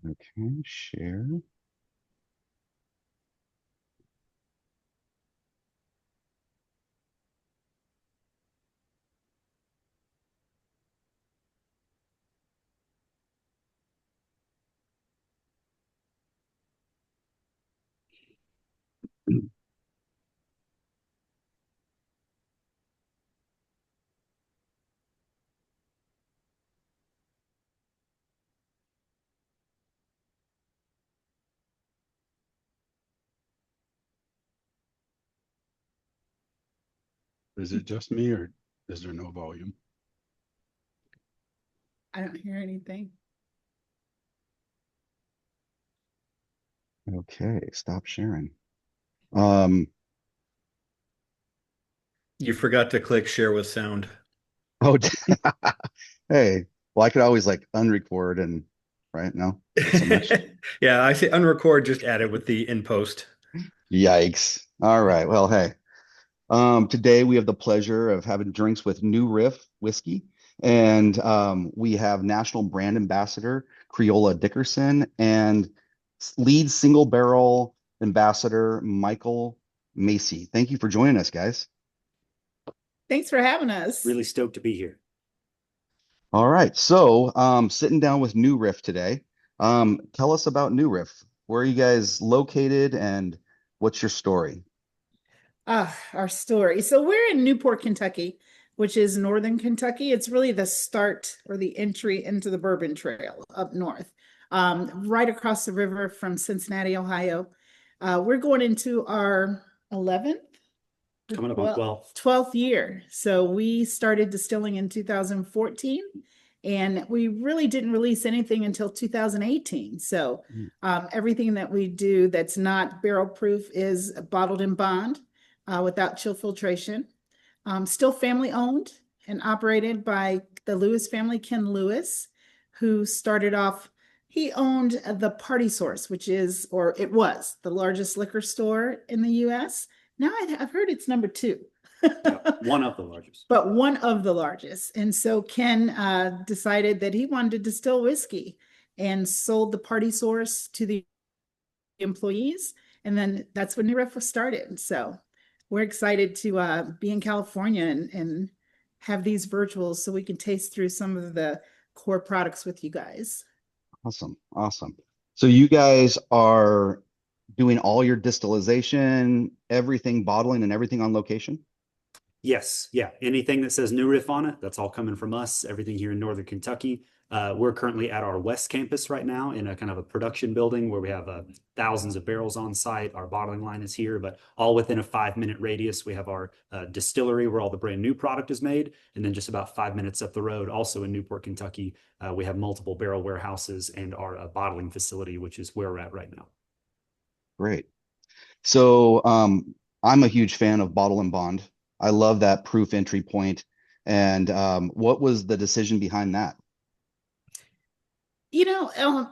Okay, share. Is it just me or is there no volume? I don't hear anything. Okay, stop sharing. Um, You forgot to click share with sound. oh, hey, well, I could always like unrecord and, right? No, not so much. Yeah, I say unrecord, just add it with the in post. Yikes. All right. Well, hey, today we have the pleasure of having drinks with New Riff Whiskey, and we have National Brand Ambassador Creola Dickerson and lead single barrel ambassador Michael Massey. Thank you for joining us, guys. Thanks for having us. Really stoked to be here. All right. So, sitting down with New Riff today. Tell us about New Riff. Where are you guys located and what's your story? Our story. So we're in Newport, Kentucky, which is northern Kentucky. It's really the start or the entry into the Bourbon Trail up north, right across the river from Cincinnati, Ohio. We're going into our 11th, Coming up on 12. 12th year. So we started distilling in 2014, and we really didn't release anything until 2018. So everything that we do that's not barrel proof is bottled in bond without chill filtration. Still family owned and operated by the Lewis family, Ken Lewis, who started off, he owned the Party Source, which is, or it was, the largest liquor store in the US. Now I've heard it's number two. Yeah, one of the largest. But one of the largest. And so Ken decided that he wanted to distill whiskey and sold the Party Source to the employees. And then that's when New Riff was started. So we're excited to be in California and have these virtuals so we can taste through some of the core products with you guys. Awesome. Awesome. So you guys are doing all your distillation, everything, bottling and everything on location? Yes, yeah. Anything that says New Riff on it, that's all coming from us. Everything here in Northern Kentucky. We're currently at our West Campus right now in a kind of a production building where we have thousands of barrels on site. Our bottling line is here, but all within a 5-minute radius. We have our distillery where all the brand new product is made. And then just about 5 minutes up the road, also in Newport, Kentucky, we have multiple barrel warehouses and our bottling facility, which is where we're at right now. Great. So I'm a huge fan of bottle and bond. I love that proof entry point. And what was the decision behind that? You know,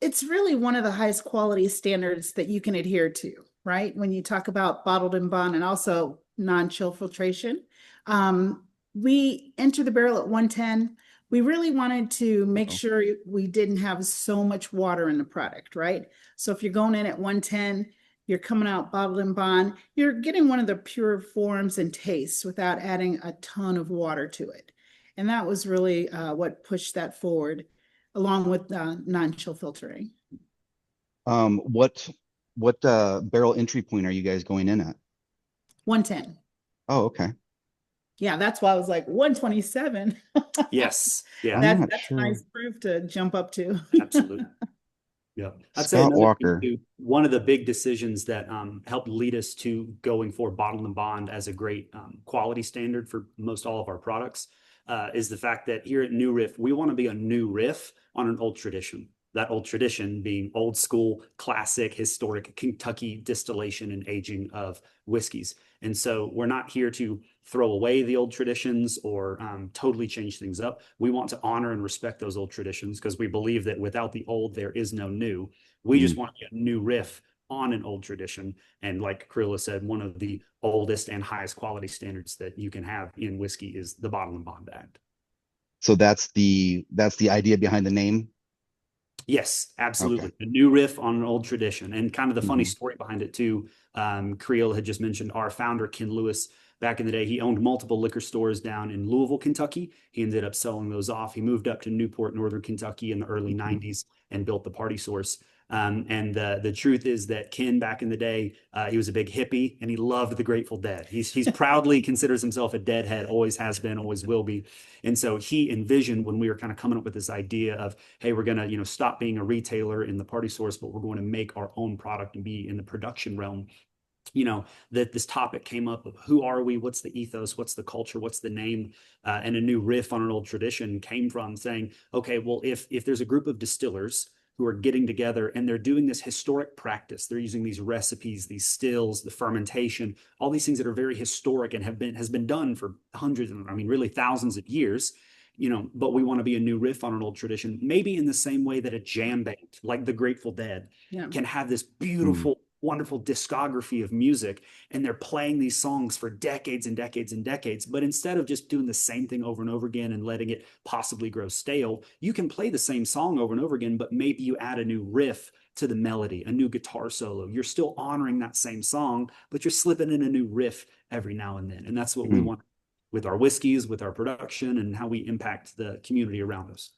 it's really one of the highest quality standards that you can adhere to, right? When you talk about bottled and bond and also non-chill filtration. We enter the barrel at 110. We really wanted to make sure we didn't have so much water in the product, right? So if you're going in at 110, you're coming out bottled and bond, you're getting one of the pure forms and tastes without adding a ton of water to it. And that was really what pushed that forward, along with non-chill filtering. What barrel entry point are you guys going in at? 110. Oh, okay. Yeah, that's why I was like 127. Yes, yeah. I'm not That's sure. a nice proof to jump up to. Absolutely. Yeah. I'd say Scott another Walker. thing too, one of the big decisions that helped lead us to going for bottled and bond as a great quality standard for most all of our products is the fact that here at New Riff, we want to be a new riff on an old tradition. That old tradition being old school, classic, historic Kentucky distillation and aging of whiskeys. And so we're not here to throw away the old traditions or totally change things up. We want to honor and respect those old traditions because we believe that without the old, there is no new. We just want to get a new riff on an old tradition. And like Creola said, one of the oldest and highest quality standards that you can have in whiskey is the Bottle and Bond Act. So that's the idea behind the name. Yes, Okay. absolutely. A new riff on an old tradition. And kind of the funny Mhm. story behind it too. Creola had just mentioned our founder, Ken Lewis, back in the day. He owned multiple liquor stores down in Louisville, Kentucky. He ended up selling those off. He moved up to Newport, Northern Kentucky in the early Mhm. 90s and built the Party Source. And the truth is that Ken back in the day, he was a big hippie and he loved the Grateful Dead. He's proudly considers himself a Deadhead, always has been, always will be. And so he envisioned when we were kind of coming up with this idea of, hey, we're going to, stop being a retailer in the Party Source, but we're going to make our own product and be in the production realm. That this topic came up of who are we, what's the ethos, what's the culture, what's the name, and a new riff on an old tradition came from saying, okay, well, if there's a group of distillers who are getting together and they're doing this historic practice, they're using these recipes, these stills, the fermentation, all these things that are very historic and has been done for hundreds, I mean, really thousands of years. But we want to be a new riff on an old tradition, maybe in the same way that a jam band like the Grateful Dead can have this Mm. beautiful, wonderful discography of music, and they're playing these songs for decades and decades and decades. But instead of just doing the same thing over and over again and letting it possibly grow stale, you can play the same song over and over again, but maybe you add a new riff to the melody, a new guitar solo. You're still honoring that same song, but you're slipping in a new riff every now and then. And that's what we Mm. want with our whiskeys, with our production, and how we impact the community around us.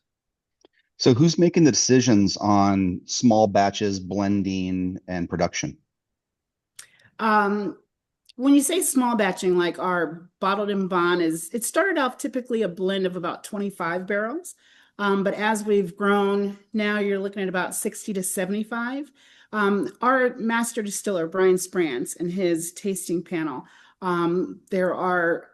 So who's making the decisions on small batches, blending, and production? Um, when you say small batching, like our bottled in bond it started off typically a blend of about 25 barrels. But as we've grown, now you're looking at about 60 to 75. Our master distiller, Brian Sprance, and his tasting panel, there are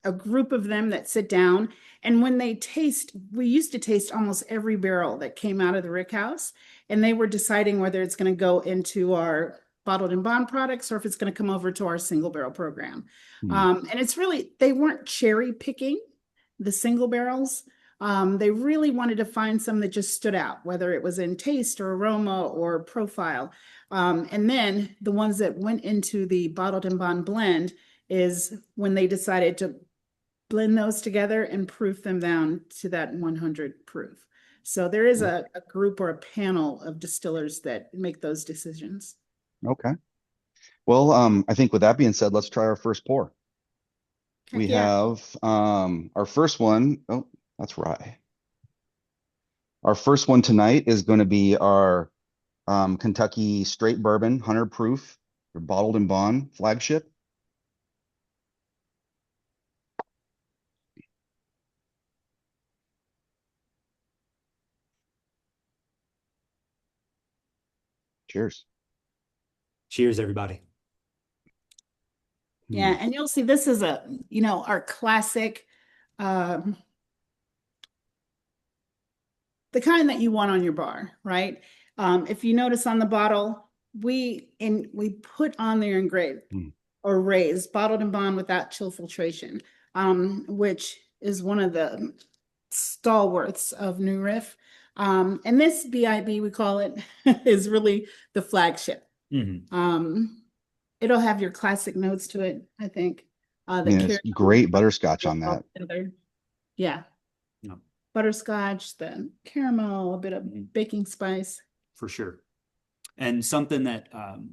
a group of them that sit down. And when they taste, we used to taste almost every barrel that came out of the rick house. And they were deciding whether it's going to go into our bottled and bond products or if it's going to come over to our single barrel program. Mm. And it's really, they weren't cherry picking the single barrels. They really wanted to find some that just stood out, whether it was in taste or aroma or profile. And then the ones that went into the bottled and bond blend is when they decided to blend those together and proof them down to that 100 proof. So there is a group or a panel of distillers that make those decisions. Okay. Well, I think with that being said, let's try our first pour. We Heck yeah. have our first one. Oh, that's rye. Our first one tonight is going to be our Kentucky straight bourbon, 100 proof, your bottled and bond flagship. Cheers. Cheers, everybody. Yeah, and you'll see this is our classic, um, the kind that you want on your bar, right? If you notice on the bottle, we put on there engraved Mm. or raised, bottled and bond without chill filtration, which is one of the stalwarts of New Riff. And this BIB, we call it, is really the flagship. It'll have your classic notes to it, I think. The Yeah, it's caramel great butterscotch on all that. together. Yeah. No, Butterscotch, the caramel, a bit of baking spice. for sure. And something that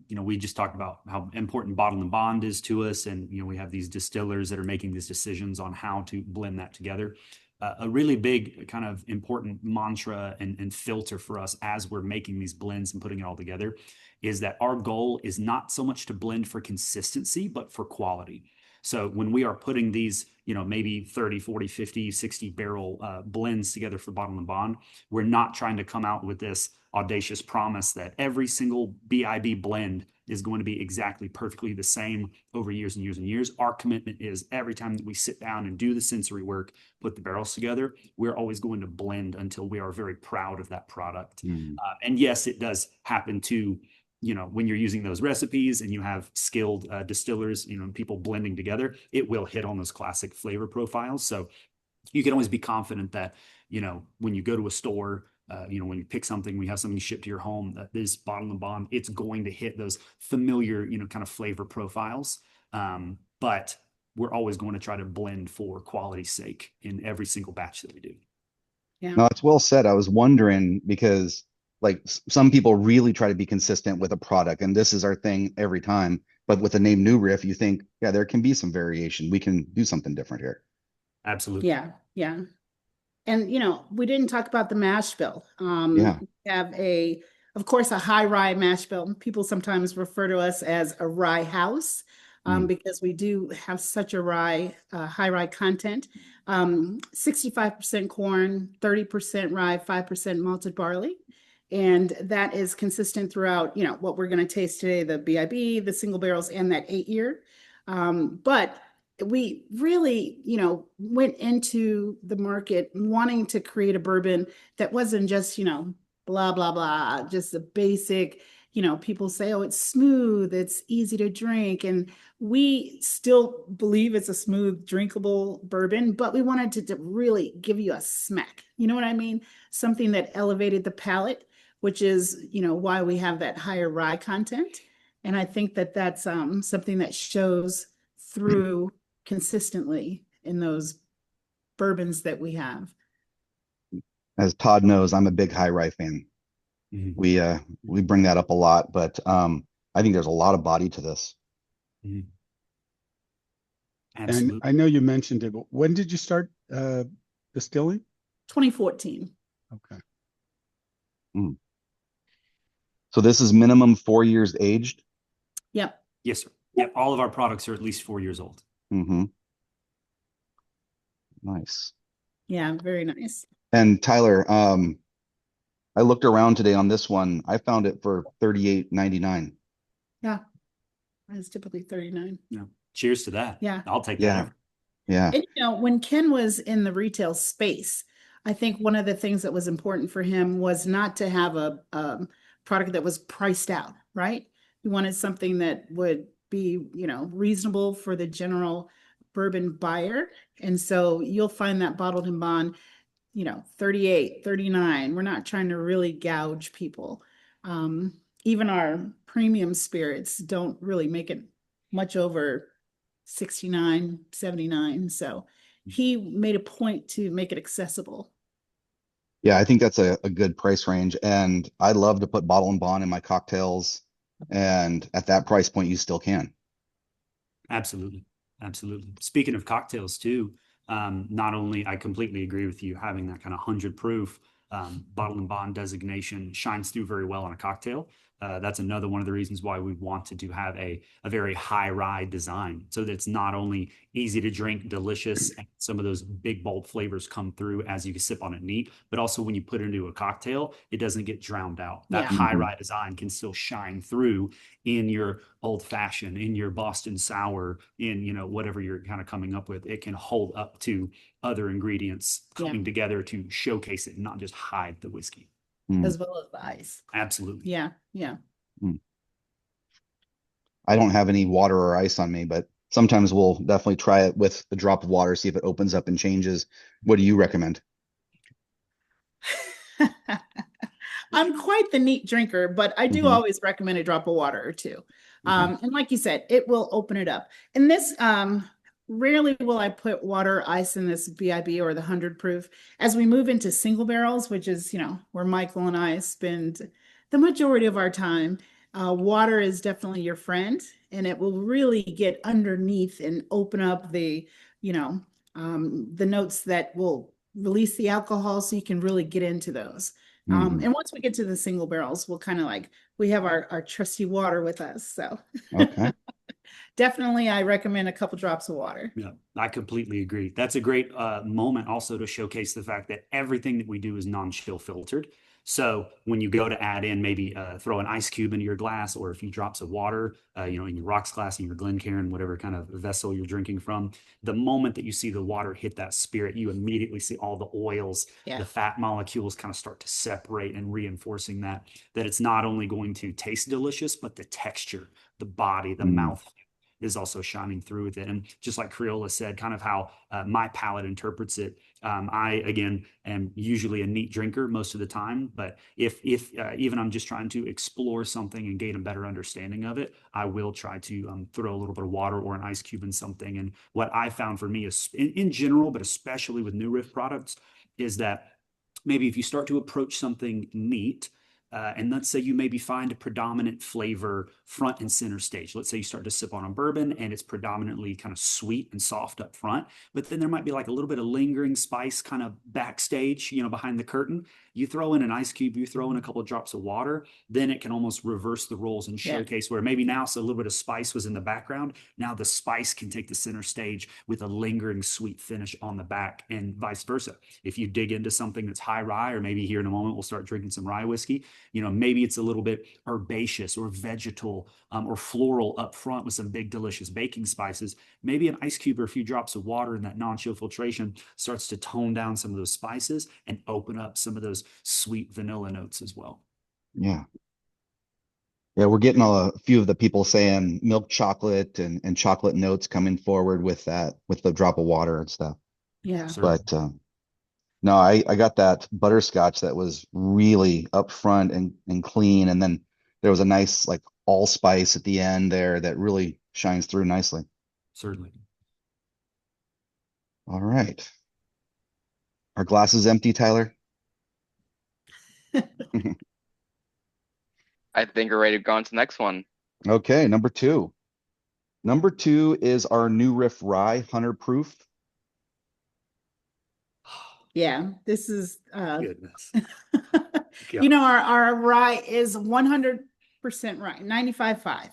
we just talked about how important bottle and bond is to us, and we have these distillers that are making these decisions on how to blend that together. A really big kind of important mantra and filter for us as we're making these blends and putting it all together is that our goal is not so much to blend for consistency, but for quality. So when we are putting these, maybe 30, 40, 50, 60 barrel blends together for bottle and bond, we're not trying to come out with this audacious promise that every single BIB blend is going to be exactly perfectly the same over years and years and years. Our commitment is every time that we sit down and do the sensory work, put the barrels together, we're always going to blend until we are very proud of that product. And yes, it does happen to, when you're using those recipes and you have skilled distillers, people blending together, it will hit on those classic flavor profiles. So you can always be confident that, when you go to a store, when you pick something, we have something shipped to your home, that this bottle and bond, it's going to hit those familiar, kind of flavor profiles. But we're always going to try to blend for quality's sake in every single batch that we do. Yeah. No, it's well said. I was wondering because like some people really try to be consistent with a product, and this is our thing every time. But with the name New Riff, you think, yeah, there can be some variation. We can do something different here. Absolutely. Yeah, yeah. And we didn't talk about the mash bill. Yeah. We have of course, a high rye mash bill. People sometimes refer to us as a rye house, Mm. because we do have such a high rye content. 65% corn, 30% rye, 5% malted barley. And that is consistent throughout, what we're going to taste today, the BIB, the single barrels, and that 8-year. But we really, went into the market wanting to create a bourbon that wasn't just, blah, blah, blah, just the basic, people say, oh, it's smooth, it's easy to drink. And we still believe it's a smooth, drinkable bourbon, but we wanted to really give you a smack. You know what I mean? Something that elevated the palate, which is, why we have that higher rye content. And I think that that's something that shows through consistently in those bourbons that we have. As Todd knows, I'm a big high rye fan. We bring that up a lot, but I think there's a lot of body to this. Absolutely. And I know you mentioned it, but when did you start distilling? 2014. Okay. Mm. So this is minimum 4 years aged? Yep. Yes, sir. Yep. All of our products are at least 4 years old. Mm-hmm. Nice. Yeah, very nice. And Tyler, I looked around today on this one. I found it for $38.99. Yeah. It's typically 39. Yeah. Cheers to that. Yeah. I'll take Yeah. that. Yeah. And when Ken was in the retail space, I think one of the things that was important for him was not to have a product that was priced out, right? He wanted something that would be, reasonable for the general bourbon buyer. And so you'll find that bottled in bond, 38, 39. We're not trying to really gouge people. Even our premium spirits don't really make it much over 69, 79. So he made a point to make it accessible. Yeah, I think that's a good price range. And I love to put bottle and bond in my cocktails. And at that price point, you still can. Absolutely. Absolutely. Speaking of cocktails too, not only I completely agree with you, having that kind of 100 proof bottle and bond designation shines through very well on a cocktail. That's another one of the reasons why we wanted to have a very high rye design, so that it's not only easy to drink, delicious, and some of those big bold flavors come through as you sip on it neat, but also when you put it into a cocktail, it doesn't get drowned out. That high rye design can still shine through in your old fashioned, in your Boston sour, in whatever you're kind of coming up with. It can hold up to other ingredients coming together to showcase it and not just hide the whiskey. As well as the ice. Absolutely. Yeah. Yeah. I don't have any water or ice on me, but sometimes we'll definitely try it with a drop of water, see if it opens up and changes. What do you recommend? I'm quite the neat drinker, but I do always recommend a drop of water or two. And like you said, it will open it up. And this, rarely will I put water or ice in this BIB or the 100 proof. As we move into single barrels, which is, where Michael and I spend the majority of our time, water is definitely your friend, and it will really get underneath and open up the notes that will release the alcohol, so you can really get into those. And once we get to the single barrels, we'll kind of we have our trusty water with us. So Okay. definitely, I recommend a couple drops of water. Yeah, I completely agree. That's a great moment also to showcase the fact that everything that we do is non-chill filtered. So when you go to add in, maybe throw an ice cube into your glass, or a few drops of water, in your rocks glass, in your Glencairn, whatever kind of vessel you're drinking from, the moment that you see the water hit that spirit, you immediately see all the oils, the fat molecules kind of start to separate, and reinforcing that it's not only going to taste delicious, but the texture, the body, the mouth is also shining through with it. And just like Creola said, kind of how my palate interprets it. I, again, am usually a neat drinker most of the time, but if even I'm just trying to explore something and gain a better understanding of it, I will try to throw a little bit of water or an ice cube in something. And what I found for me is, in general, but especially with New Riff products, is that maybe if you start to approach something neat, And let's say you maybe find a predominant flavor front and center stage. Let's say you start to sip on a bourbon and it's predominantly kind of sweet and soft up front, but then there might be like a little bit of lingering spice kind of backstage, behind the curtain. You throw in an ice cube, you throw in a couple of drops of water, then it can almost reverse the roles and showcase where maybe now so a little bit of spice was in the background. Now the spice can take the center stage with a lingering sweet finish on the back, and vice versa. If you dig into something that's high rye, or maybe here in a moment we'll start drinking some rye whiskey, maybe it's a little bit herbaceous or vegetal or floral up front with some big delicious baking spices. Maybe an ice cube or a few drops of water in that non-chill filtration starts to tone down some of those spices and open up some of those sweet vanilla notes as well. Yeah. Yeah, we're getting a few of the people saying milk chocolate and chocolate notes coming forward with the drop of water and stuff. Yeah. But no, I got that butterscotch that was really upfront and clean, and then there was a nice like allspice at the end there that really shines through nicely. Certainly. All right. Our glass is empty, Tyler. I think we're ready to go on to the next one. Okay, number two. Number two is our new Riff Rye 100 proof. Yeah, this is Goodness. our rye is 100% rye, 95.5.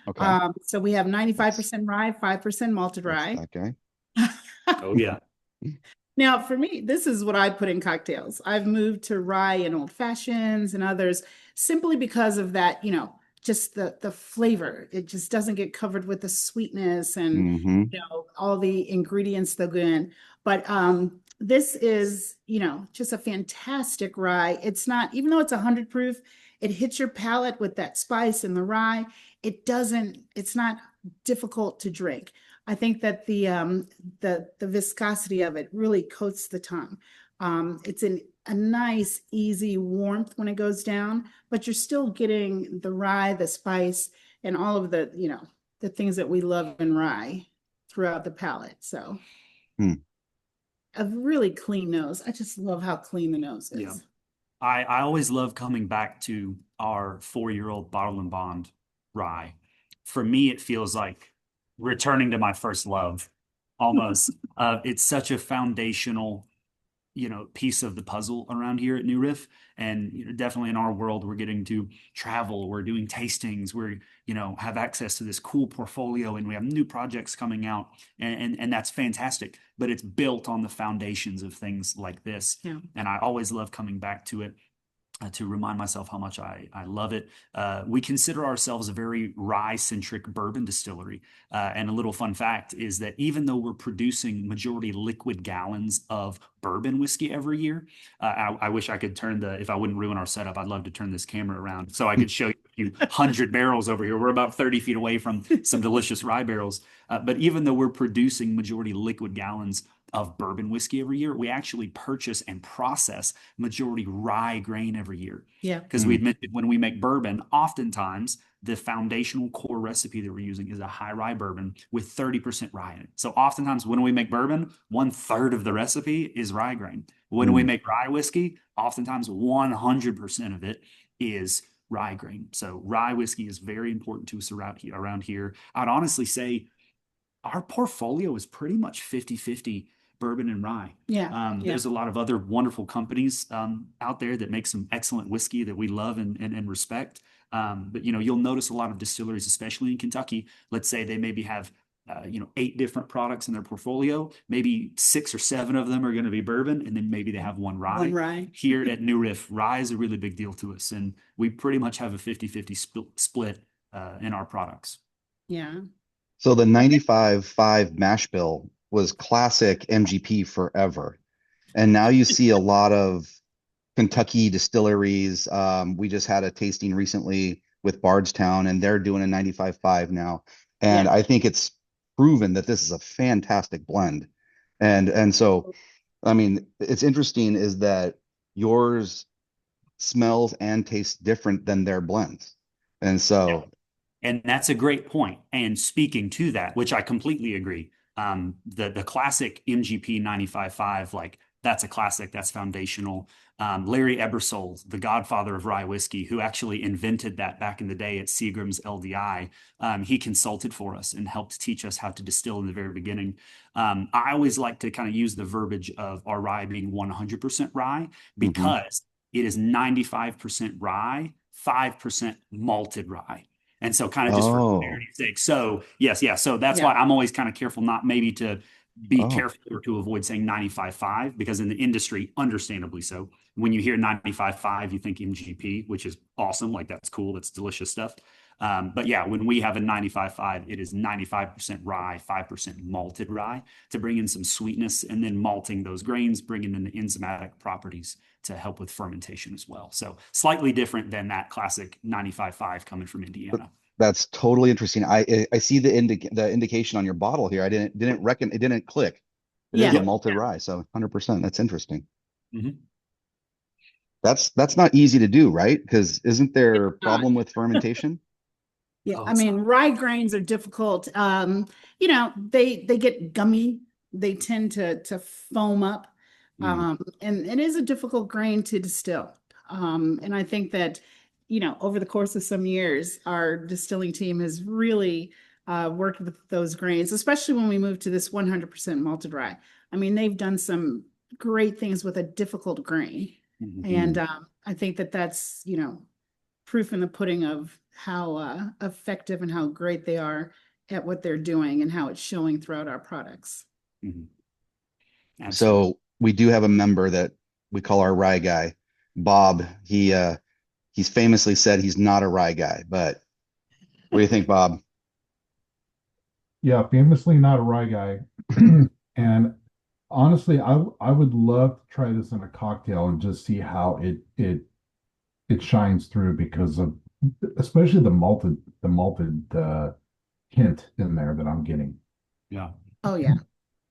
Okay. So we have 95% rye, 5% malted rye. That's that guy. Oh yeah. Now, for me, this is what I put in cocktails. I've moved to rye in old fashions and others simply because of that, just the flavor. It just doesn't get covered with the sweetness and all the ingredients that go in. But this is, just a fantastic rye. It's not, even though it's 100 proof, it hits your palate with that spice and the rye. It's not difficult to drink. I think that the viscosity of it really coats the tongue. It's a nice, easy warmth when it goes down, but you're still getting the rye, the spice, and all of the things that we love in rye throughout the palate. So a really clean nose. I just love how clean the nose is. Yeah. I always love coming back to our 4-year-old Bottle and Bond rye. For me, it feels like returning to my first love almost. It's such a foundational piece of the puzzle around here at New Riff, and definitely in our world we're getting to travel, we're doing tastings, we're have access to this cool portfolio, and we have new projects coming out, and that's fantastic, but it's built on the foundations of things like this. And I always love coming back to it to remind myself how much I love it. We consider ourselves a very rye-centric bourbon distillery. And a little fun fact is that even though we're producing majority liquid gallons of bourbon whiskey every year, I wish I could if I wouldn't ruin our setup, I'd love to turn this camera around so I could show you a few 100 barrels over here. We're about 30 feet away from some delicious rye barrels. But even though we're producing majority liquid gallons of bourbon whiskey every year, we actually purchase and process majority rye grain every year. Yeah. Because we admit that when we make bourbon, oftentimes the foundational core recipe that we're using is a high rye bourbon with 30% rye in it. So oftentimes when we make bourbon, 1/3 of the recipe is rye grain. When we make rye whiskey, oftentimes 100% of it is rye grain. So rye whiskey is very important to us around here. I'd honestly say our portfolio is pretty much 50-50 bourbon and rye. There's a lot of other wonderful companies out there that make some excellent whiskey that we love and respect. But you'll notice a lot of distilleries, especially in Kentucky. Let's say they maybe have 8 different products in their portfolio. Maybe 6 or 7 of them are going to be bourbon, and then maybe they have one rye. One rye. Here at New Riff, rye is a really big deal to us, and we pretty much have a 50-50 split in our products. Yeah. So the 95.5 mash bill was classic MGP forever. And now you see a lot of Kentucky distilleries. We just had a tasting recently with Bardstown, and they're doing a 95.5 now. And I think it's proven that this is a fantastic blend. And so, I mean, it's interesting is that yours smells and tastes different than their blends. And so and that's a great point. And speaking to that, which I completely agree, the classic MGP 95.5, like That's a classic. That's foundational. Larry Ebersole, the godfather of rye whiskey, who actually invented that back in the day at Seagram's LDI, he consulted for us and helped teach us how to distill in the very beginning. I always like to kind of use the verbiage of our rye being 100% rye because it is 95% rye, 5% malted rye. And so kind of just for clarity's sake. So yes, yeah. So that's why I'm always kind of careful not maybe to be careful or to avoid saying 95.5, because in the industry, understandably so, when you hear 95.5, you think MGP, which is awesome. Like that's cool. That's delicious stuff. But yeah, when we have a 95.5, it is 95% rye, 5% malted rye to bring in some sweetness, and then malting those grains, bringing in the enzymatic properties to help with fermentation as well. So slightly different than that classic 95.5 coming from Indiana. That's totally interesting. I see the indication on your bottle here. I didn't reckon it didn't click. It is a malted rye, so 100%. That's interesting. That's not easy to do, right? Because isn't there a problem with fermentation? Yeah, I mean, rye grains are difficult. You know, they get gummy. They tend to foam up, and it is a difficult grain to distill. And I think that, you know, over the course of some years, our distilling team has really worked with those grains, especially when we moved to this 100% malted rye. I mean, they've done some great things with a difficult grain. And I think that that's, you know, proof in the pudding of how effective and how great they are at what they're doing and how it's showing throughout our products. So we do have a member that we call our rye guy, Bob. He's famously said he's not a rye guy, but what do you think, Bob? Yeah, famously not a rye guy. And honestly, I would love to try this in a cocktail and just see how it shines through, because of especially the malted hint in there that I'm getting. Yeah. Oh yeah.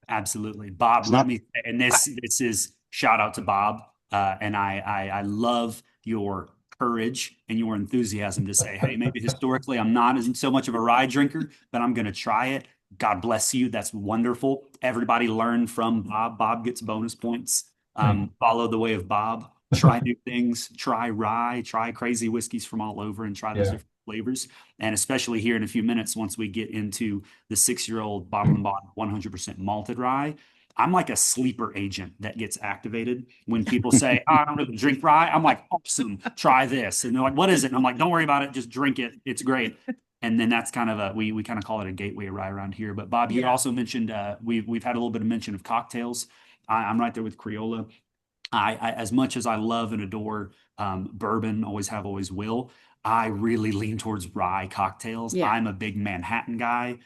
Absolutely. Bob, let me, and this is shout out to Bob. And I love your courage and your enthusiasm to say, hey, maybe historically I'm not so much of a rye drinker, but I'm going to try it. God bless you. That's wonderful. Everybody learn from Bob. Bob gets bonus points. Follow the way of Bob. Try new things. Try rye. Try crazy whiskeys from all over, and try those different flavors. And especially here in a few minutes, once we get into the 6-year-old bottle and bond 100% malted rye, I'm like a sleeper agent that gets activated when people say, oh, I don't really drink rye. I'm like, awesome, try this. And they're like, what is it? And I'm like, don't worry about it. Just drink it. It's great. And then that's kind of we kind of call it a gateway rye around here. But Bob, you also mentioned we've had a little bit of mention of cocktails. I'm right there with Creola. I as much as I love and adore bourbon, always have, always will, I really lean towards rye cocktails. I'm a big Manhattan guy.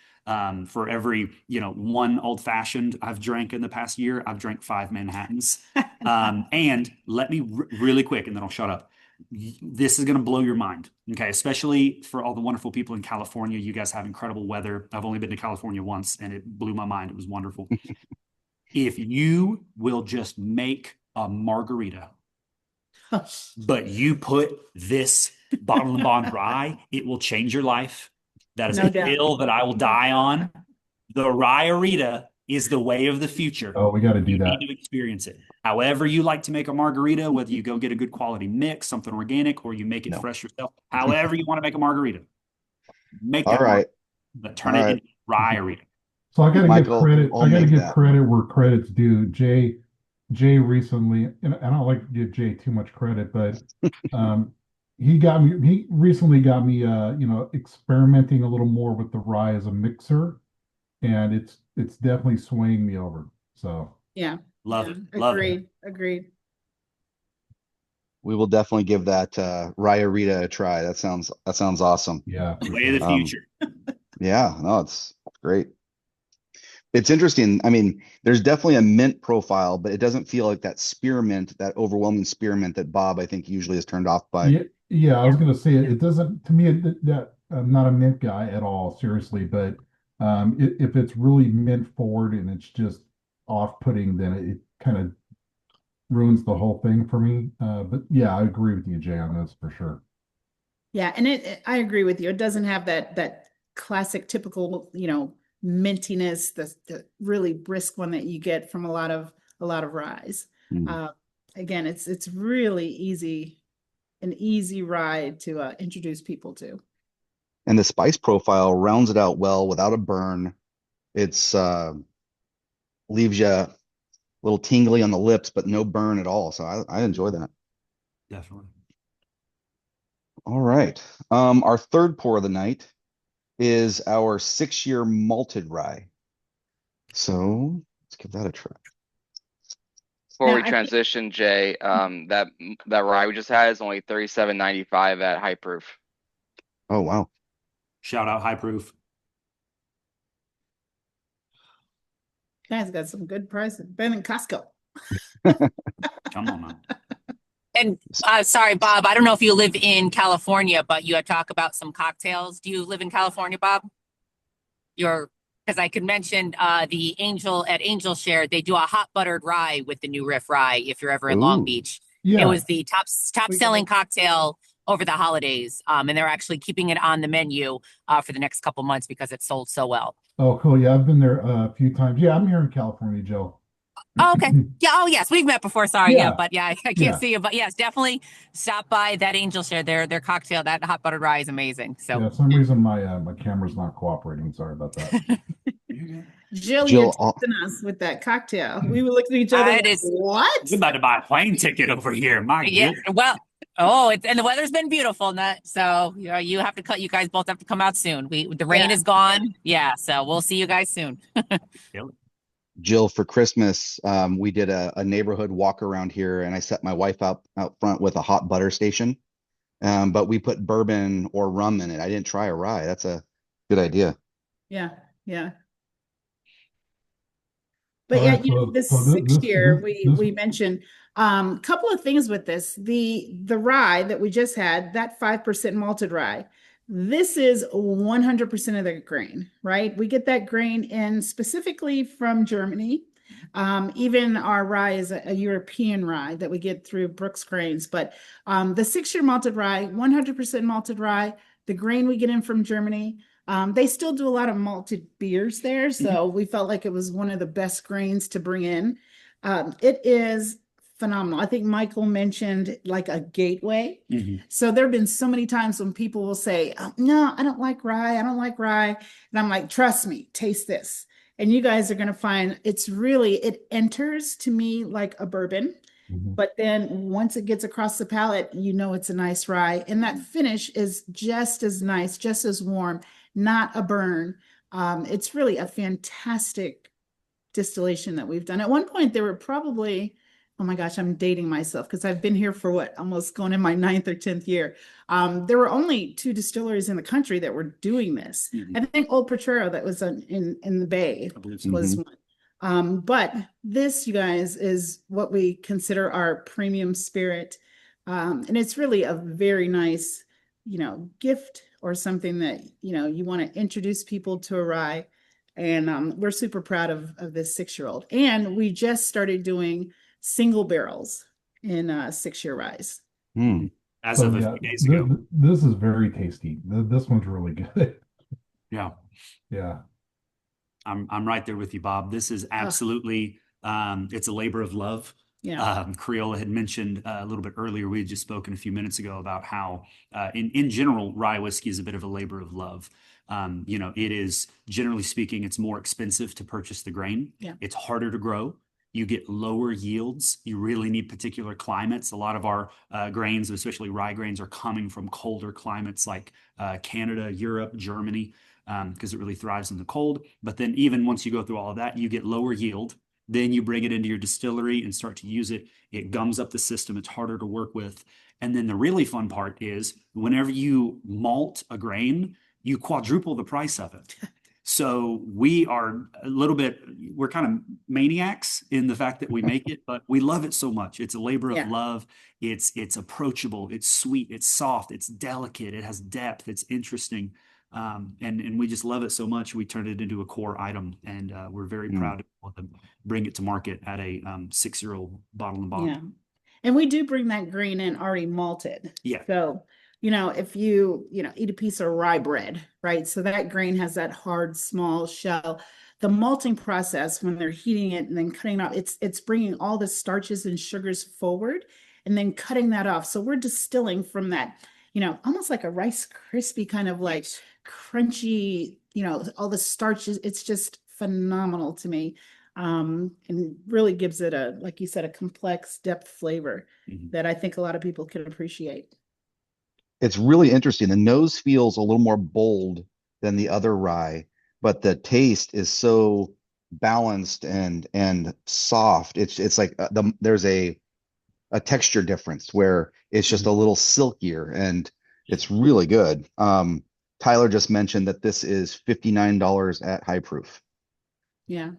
For every, one old fashioned I've drank in the past year, I've drank 5 Manhattans. And let me really quick, and then I'll shut up. This is going to blow your mind. Okay. Especially for all the wonderful people in California. You guys have incredible weather. I've only been to California once and it blew my mind. It was wonderful. If you will just make a margarita, but you put this bottle and bond rye, it will change your life. That is a hill that I will die on. The Rye-A-Rita is the way of the future. Oh, we got to do that. You need to experience it. However you like to make a margarita, whether you go get a good quality mix, something organic, or you make it fresh yourself, however you want to make a margarita, make that margarita, but turn it into Rye-A-Rita. So I got to give credit. I got to give credit where credit's due. Jay recently, and I don't like to give Jay too much credit, but he recently got me experimenting a little more with the rye as a mixer, and it's definitely swaying me over. So love it. Agreed. We will definitely give that Rye-A-Rita a try. That sounds awesome. Yeah. Way of the future. Yeah, no, it's great. It's interesting. I mean, there's definitely a mint profile, but it doesn't feel like that spearmint, that overwhelming spearmint that Bob, I think, usually is turned off by. Yeah, I was going to say it doesn't, to me, that I'm not a mint guy at all, seriously, but if it's really mint forward and it's just off-putting, then it kind of ruins the whole thing for me. But yeah, I agree with you, Jay, on this for sure. Yeah, and I agree with you. It doesn't have that classic, typical, mintiness, the really brisk one that you get from a lot of ryes. Mm. Again, it's really an easy ride to introduce people to. And the spice profile rounds it out well without a burn. It's leaves you a little tingly on the lips, but no burn at all. So I enjoy that. Definitely. All right. Our third pour of the night is our 6-year malted rye. So let's give that a try. Before Now, we I think- transition, Jay, that rye we just had is only $37.95 at high proof. Oh, wow. Shout out High Proof. Guys got some good prices. Better than Costco. Come on, man. And sorry, Bob, I don't know if you live in California, but you had talked about some cocktails. Do you live in California, Bob? Because I could mention the Angel Share, they do a hot buttered rye with the new Riff Rye if you're ever in Long Ooh. Beach. Yeah. It was the top selling cocktail over the holidays. And they're actually keeping it on the menu for the next couple months because it sold so well. Oh, cool. Yeah, I've been there a few times. Yeah, I'm here in California, Joe. Oh, okay. Yeah. Oh, yes. We've met before. Sorry. Yeah. Yeah. But yeah, I can't Yeah. see you. But yes, definitely stop by that Angel Share. Their cocktail, that hot buttered rye is amazing. So Yeah, for some reason my camera's not cooperating. Sorry about that. Jill, Jill, you're testing us with that cocktail. We were looking at each other It like, is- what? We're about to buy a plane ticket over here. My yeah. goodness. Well, and the weather's been beautiful. So you have to cut. You guys both have to come out soon. The rain Yeah. is gone. Yeah. So we'll see you guys soon. Jill, for Christmas, we did a neighborhood walk around here, and I set my wife out front with a hot butter station. But we put bourbon or rum in it. I didn't try a rye. That's a good idea. Yeah, yeah. But All yeah, right, this so 6-year, this- we mentioned couple of things with this. The rye that we just had, that 5% malted rye, this is 100% of the grain, right? We get that grain in specifically from Germany. Even our rye is a European rye that we get through Brooks Grains, but the 6-year malted rye, 100% malted rye, the grain we get in from Germany. They still do a lot of malted beers there, so we felt like it was one of the best grains to bring in. It is phenomenal. I think Michael mentioned like a gateway. So there have been so many times when people will say, oh, no, I don't like rye. I don't like rye. And I'm like, trust me, taste this. And you guys are going to find it enters to me like a bourbon. But then once it gets across the palate, you know it's a nice rye. And that finish is just as nice, just as warm, not a burn. It's really a fantastic distillation that we've done. At one point, there were probably, oh my gosh, I'm dating myself because I've been here for almost going in my 9th or 10th year. There were only 2 distilleries in the country that were doing this. I think Old Potrero that was in the Bay was one. But this, you guys, is what we consider our premium spirit. And it's really a very nice, gift or something that, you want to introduce people to a rye. And we're super proud of this 6-year-old. And we just started doing single barrels in 6-year ryes. As of a few days ago. This is very tasty. This one's really good. Yeah. Yeah. I'm right there with you, Bob. This is absolutely it's a labor of love. Yeah. Creola had mentioned a little bit earlier, we had just spoken a few minutes ago about how in general, rye whiskey is a bit of a labor of love. It is, generally speaking, it's more expensive to purchase the grain. Yeah. It's harder to grow. You get lower yields. You really need particular climates. A lot of our grains, especially rye grains, are coming from colder climates like Canada, Europe, Germany, because it really thrives in the cold. But then even once you go through all of that, you get lower yield. Then you bring it into your distillery and start to use it. It gums up the system. It's harder to work with. And then the really fun part is whenever you malt a grain, you quadruple the price of it. So we are we're kind of maniacs in the fact that we make it, but we love it so much. It's a labor of love. It's approachable. It's sweet. It's soft. It's delicate. It has depth. It's interesting. And we just love it so much. We turned it into a core item, and we're very proud to bring it to market at a 6-year-old bottle and bond. Yeah. And we do bring that grain in already malted. Yeah. So, if you, eat a piece of rye bread, right? So that grain has that hard, small shell. the malting process, when they're heating it and then cutting it off, it's bringing all the starches and sugars forward and then cutting that off. So we're distilling from that, almost like a Rice Krispie kind of like crunchy, all the starches. It's just phenomenal to me. And really gives it like you said, a complex depth flavor that I think a lot of people can appreciate. It's really interesting. The nose feels a little more bold than the other rye, but the taste is so balanced and soft. It's like there's a texture difference where it's just a little silkier and it's really good. Tyler just mentioned that this is $59 at high proof. Yeah.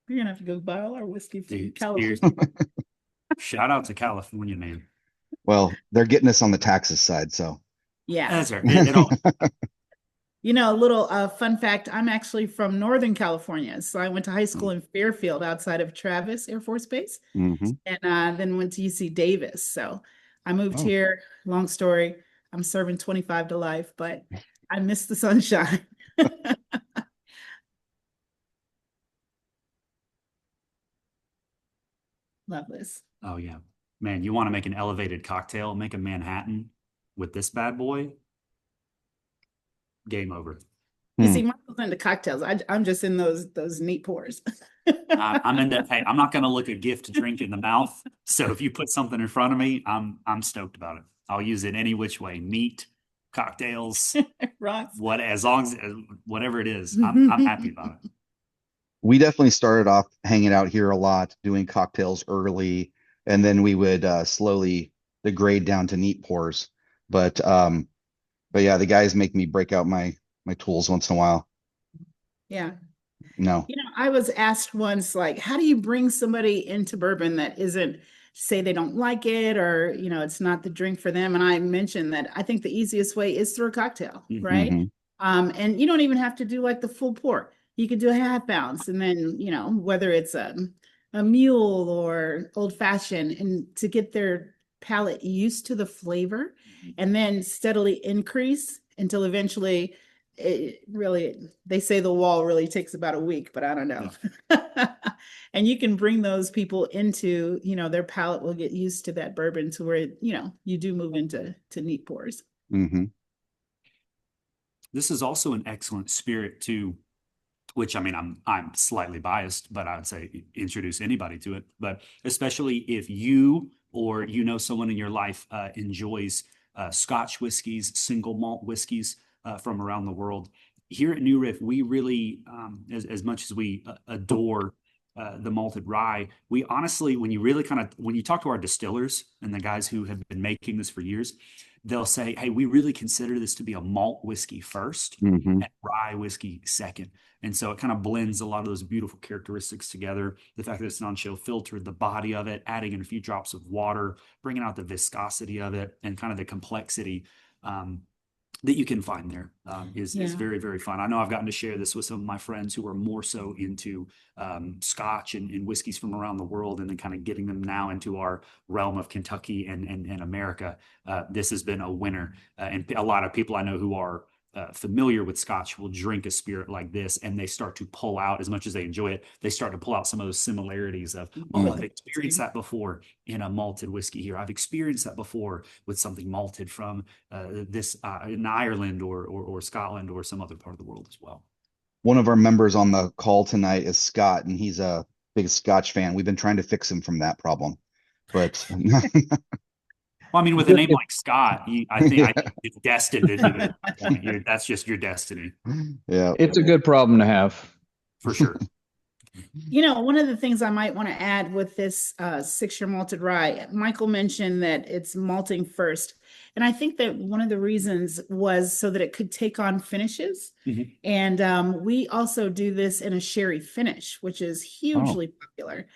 You're gonna have to go buy all our whiskey from Dude, California. shout out to California, man. Well, they're getting us on the taxes side, so. Yeah. That's right. It all, A little fun fact, I'm actually from Northern California. So I went to high school in Fairfield outside of Travis Air Force Base and then went to UC Davis. So I moved here, long story. I'm serving 25 to life, but I miss the sunshine. Love this. oh yeah, man, you want to make an elevated cocktail, make a Manhattan with this bad boy. Game over. You see, Michael's into cocktails. I'm just in those neat pours. I'm into. Hey, I'm not going to look a gift drink in the mouth. So if you put something in front of me, I'm stoked about it. I'll use it any which way. Neat cocktails, Rocks. as long as whatever it is, I'm happy about it. We definitely started off hanging out here a lot, doing cocktails early, and then we would slowly degrade down to neat pours. But yeah, the guys make me break out my tools once in a while. Yeah. No. I was asked once, like, how do you bring somebody into bourbon that isn't, say they don't like it or, it's not the drink for them? And I mentioned that I think the easiest way is through a cocktail, right? And you don't even have to do like the full pour. You could do a half ounce and then, whether it's a mule or old fashioned, and to get their palate used to the flavor and then steadily increase until eventually they say the wall really takes about a week, but I don't know. And you can bring those people into, their palate will get used to that bourbon to where, you do move into neat pours. This is also an excellent spirit too, which I mean, I'm slightly biased, but I would say introduce anybody to it. But especially if you or someone in your life enjoys Scotch whiskeys, single malt whiskeys from around the world. Here at New Riff, we really, as much as we adore the malted rye, we honestly, when you talk to our distillers and the guys who have been making this for years, they'll say, hey, we really consider this to be a malt whiskey first and rye whiskey second. And so it kind of blends a lot of those beautiful characteristics together. The fact that it's non-chill filtered, the body of it, adding in a few drops of water, bringing out the viscosity of it and kind of the complexity that you can find there is very, very fun. I know I've gotten to share this with some of my friends who are more so into Scotch and whiskeys from around the world, and then kind of getting them now into our realm of Kentucky and America. This has been a winner. And a lot of people I know who are familiar with Scotch will drink a spirit like this and they start to pull out, as much as they enjoy it, they start to pull out some of those similarities of, I've experienced that before in a malted whiskey here. I've experienced that before with something malted from this in Ireland or Scotland or some other part of the world as well. One of our members on the call tonight is Scott, and he's a big Scotch fan. We've been trying to fix him from that problem, but well, I mean, with a name like Scott, I think it's destined to do it. That's just your destiny. Yeah, it's a good problem to have. For sure. One of the things I might want to add with this 6-year malted rye, Michael mentioned that it's malting first. And I think that one of the reasons was so that it could take on finishes. And we also do this in a sherry finish, which is hugely popular.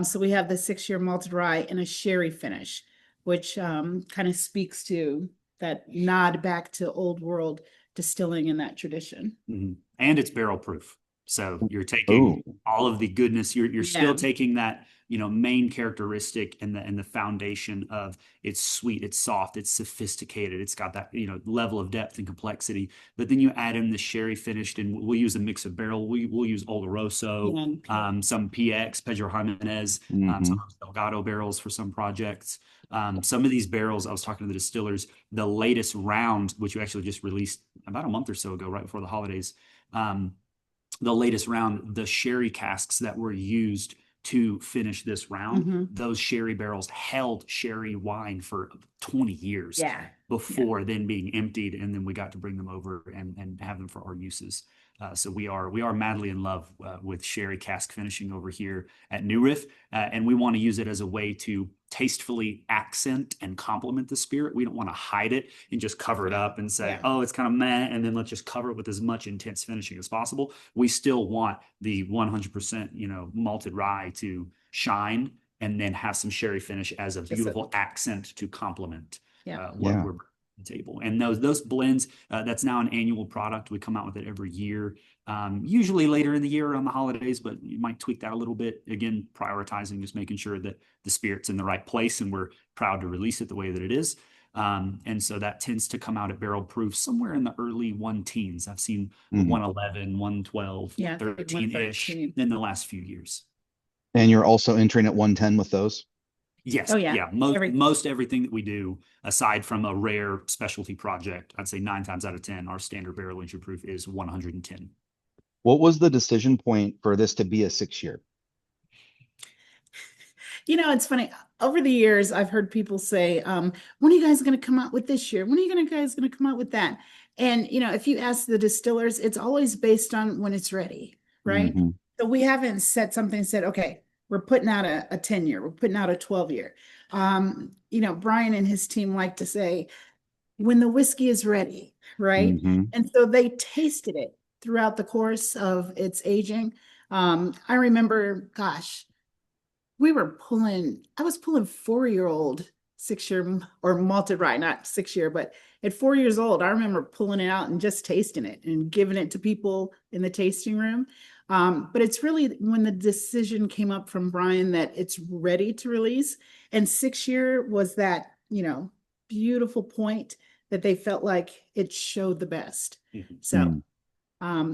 So we have the 6-year malted rye in a sherry finish, which kind of speaks to that nod back to old world distilling in that tradition. And it's barrel proof. So you're taking all of the goodness, you're still taking that main characteristic and the foundation of it's sweet, it's soft, it's sophisticated, it's got that, level of depth and complexity. But then you add in the sherry finished, and we'll use a mix of barrel. We'll use Oloroso, some PX, Pedro Jimenez, some Delgado barrels for some projects. Some of these barrels, I was talking to the distillers, the latest round, which we actually just released about a month or so ago, right before the holidays. The latest round, the sherry casks that were used to finish this round, those sherry barrels held sherry wine for 20 years before then being emptied, and then we got to bring them over and have them for our uses. So we are madly in love with sherry cask finishing over here at New Riff, and we want to use it as a way to tastefully accent and complement the spirit. We don't want to hide it and just cover it up and say, oh, it's kind of meh, and then let's just cover it with as much intense finishing as possible. We still want the 100%, malted rye to shine and then have some sherry finish as a beautiful accent to complement what we're bringing to the table. And those blends, that's now an annual product. We come out with it every year, usually later in the year around the holidays, but you might tweak that a little bit. Again, prioritizing, just making sure that the spirit's in the right place, and we're proud to release it the way that it is. And so that tends to come out at barrel proof somewhere in the early 1-teens. I've seen 111, 112, 13-ish in the last few years. And you're also entering at 110 with those? Yes. Oh, yeah. Most everything that we do, aside from a rare specialty project, I'd say 9 times out of 10, our standard barrel entry proof is 110. What was the decision point for this to be a 6-year? It's funny. Over the years, I've heard people say, when are you guys going to come out with this year? When are you guys going to come out with that? And, if you ask the distillers, it's always based on when it's ready, right? So we haven't set something and said, okay, we're putting out a 10-year, we're putting out a 12-year. Brian and his team like to say, when the whiskey is ready, right? And so they tasted it throughout the course of its aging. I remember, gosh, I was pulling 4-year-old 6-year or malted rye, not 6-year, but at 4 years old, I remember pulling it out and just tasting it and giving it to people in the tasting room. But it's really when the decision came up from Brian that it's ready to release, and 6-year was that, beautiful point that they felt like it showed the best. So,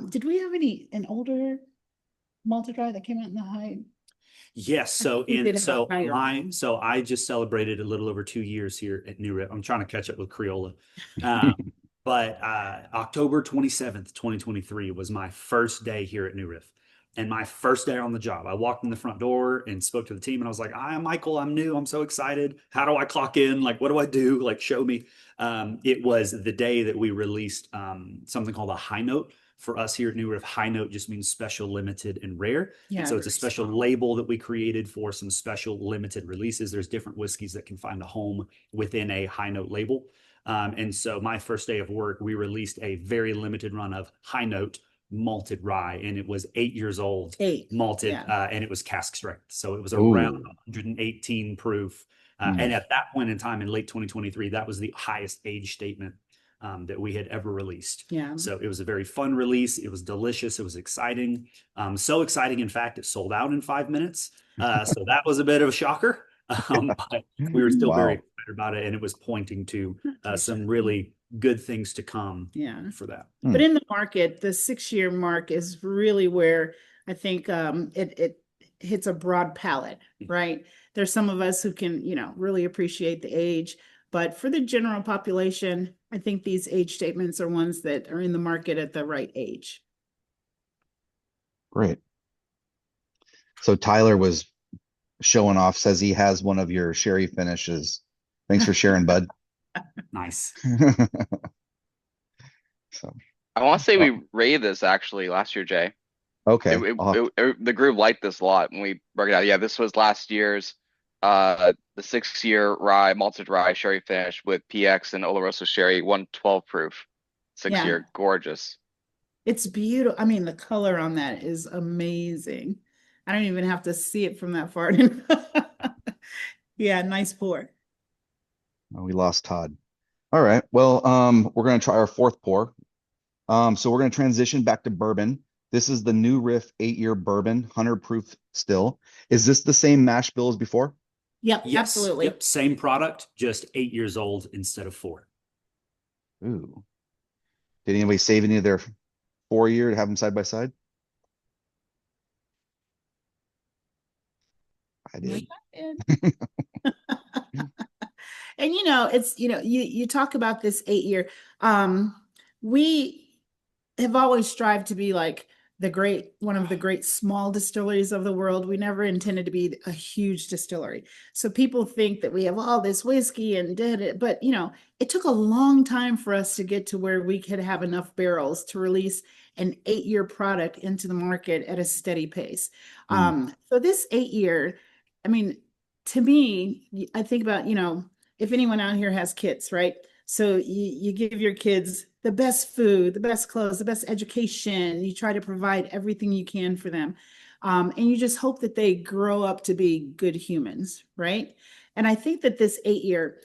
did we have an older malted rye that came out in the high? Yes. So I just celebrated a little over 2 years here at New Riff. I'm trying to catch up with Creola. But October 27th, 2023 was my first day here at New Riff, and my first day on the job. I walked in the front door and spoke to the team, and I was like, "I'm Michael. I'm new. I'm so excited. How do I clock in? Like, what do I do? Like, show me." It was the day that we released something called a high note. For us here at New Riff, high note just means special, limited, and rare. And so it's a special label that we created for some special limited releases. There's different whiskeys that can find a home within a high note label. And so my first day of work, we released a very limited run of high note malted rye, and it was 8 years old, malted, and it was cask strength. So it was around 118 proof. And at that point in time in late 2023, that was the highest age statement that we had ever released. So it was a very fun release. It was delicious. It was exciting. So exciting, in fact, it sold out in 5 minutes. So that was a bit of a shocker. But we were still very excited about it, and it was pointing to some really good things to come for that. But in the market, the 6-year mark is really where I think it hits a broad palette, right? There's some of us who can, really appreciate the age, but for the general population, I think these age statements are ones that are in the market at the right age. Great. So Tyler was showing off, says he has one of your sherry finishes. Thanks for sharing, bud. Nice. So I want to say we rated this actually last year, Jay. Okay. The group liked this a lot when we broke it out. Yeah, this was last year's the 6-year rye, malted rye sherry finish with PX and Oloroso sherry, 112 proof. 6-year, gorgeous. It's beautiful. I mean, the color on that is amazing. I don't even have to see it from that far. Yeah, nice pour. Oh, we lost Todd. All right. Well, we're going to try our fourth pour. So we're going to transition back to bourbon. This is the New Riff 8-year bourbon, 100 proof still. Is this the same mash bill as before? Yep, Yes. absolutely. Yep. Same product, just 8 years old instead of 4. Ooh. Did anybody save any of their 4-year to have them side by side? I did. And it's you talk about this 8-year. We have always strived to be like one of the great small distilleries of the world. We never intended to be a huge distillery. So people think that we have all this whiskey and did it, but it took a long time for us to get to where we could have enough barrels to release an 8-year product into the market at a steady pace. So this 8-year, I mean, to me, I think about, if anyone out here has kids, right? So you give your kids the best food, the best clothes, the best education. You try to provide everything you can for them. And you just hope that they grow up to be good humans, right? And I think that this 8-year,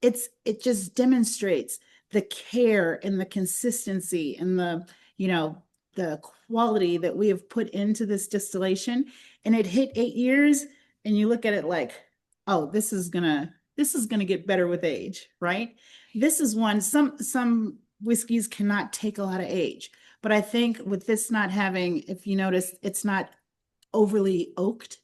it just demonstrates the care and the consistency and the quality that we have put into this distillation. And it hit 8 years, and you look at it like, oh, this is gonna get better with age, right? This is one, some whiskeys cannot take a lot of age, but I think with this not having, if you notice, it's not overly oaked.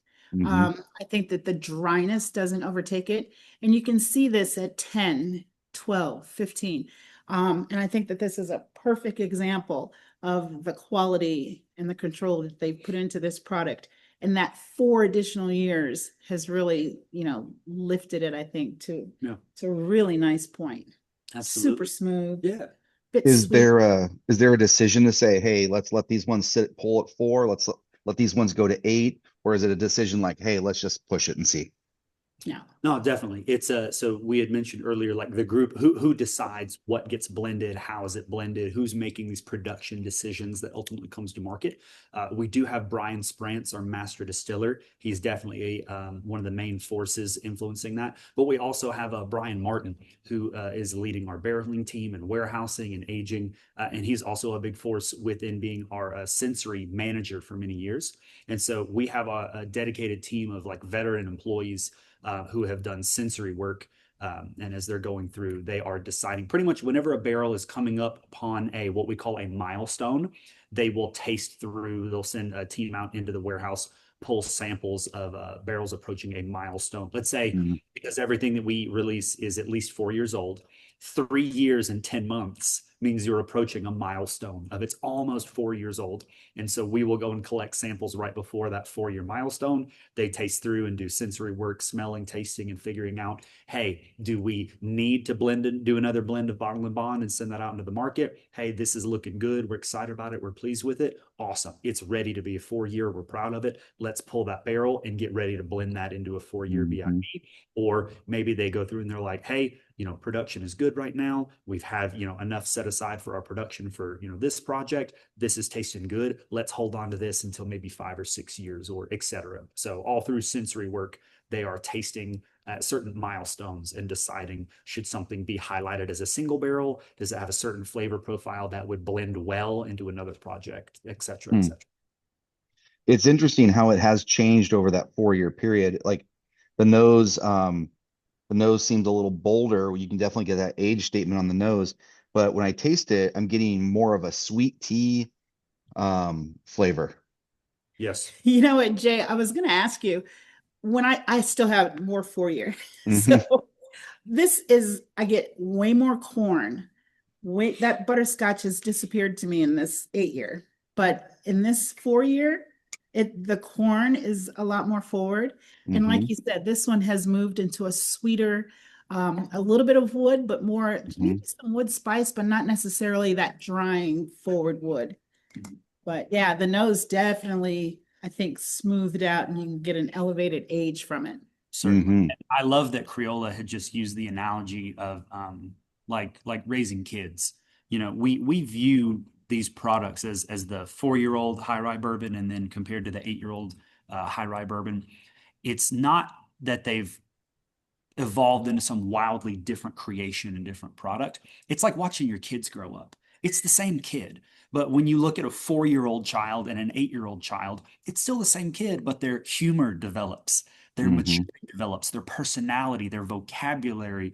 I think that the dryness doesn't overtake it. And you can see this at 10, 12, 15. And I think that this is a perfect example of the quality and the control that they've put into this product. And that 4 additional years has really, lifted it, I think, to a really nice point. Absolutely. Super smooth. Yeah. Is there a decision to say, hey, let's let these ones pull at 4, let's let these ones go to 8, or is it a decision like, hey, let's just push it and see? Yeah. No, definitely. It's so we had mentioned earlier, like the group who decides what gets blended, how is it blended, who's making these production decisions that ultimately comes to market. We do have Brian Sprance, our master distiller. He's definitely one of the main forces influencing that. But we also have Brian Martin, who is leading our barreling team and warehousing and aging. And he's also a big force within being our sensory manager for many years. And so we have a dedicated team of like veteran employees who have done sensory work. And as they're going through, they are deciding pretty much whenever a barrel is coming up upon what we call a milestone, they will taste through, they'll send a team out into the warehouse, pull samples of barrels approaching a milestone. Let's say, because everything that we release is at least 4 years old, 3 years and 10 months means you're approaching a milestone of it's almost 4 years old. And so we will go and collect samples right before that 4-year milestone. They taste through and do sensory work, smelling, tasting, and figuring out, hey, do we need to blend and do another blend of bottle and bond and send that out into the market? Hey, this is looking good. We're excited about it. We're pleased with it. Awesome. It's ready to be a 4-year. We're proud of it. Let's pull that barrel and get ready to blend that into a 4-year BIP. Or maybe they go through and they're like, hey, production is good right now. We've had, enough set aside for our production for, this project. This is tasting good. Let's hold on to this until maybe 5 or 6 years or et cetera. So all through sensory work, they are tasting at certain milestones and deciding, should something be highlighted as a single barrel? Does it have a certain flavor profile that would blend well into another project, et cetera, et cetera. It's interesting how it has changed over that 4-year period. Like the nose seems a little bolder. You can definitely get that age statement on the nose. But when I taste it, I'm getting more of a sweet tea flavor. Yes. You know what, Jay, I was going to ask you, when I still have more 4-year. So I get way more corn. That butterscotch has disappeared to me in this 8-year. But in this 4-year, the corn is a lot more forward. And like you said, this one has moved into a sweeter, a little bit of wood, but more maybe some wood spice, but not necessarily that drying forward wood. But yeah, the nose definitely, I think, smoothed out, and you can get an elevated age from it. Certainly. I love that Creola had just used the analogy of like raising kids. We view these products as the 4-year-old high rye bourbon, and then compared to the 8-year-old high rye bourbon. It's not that they've evolved into some wildly different creation and different product. It's like watching your kids grow up. it's the same kid. But when you look at a 4-year-old child and an 8-year-old child, it's still the same kid, but their humor develops, their maturity develops, their personality, their vocabulary,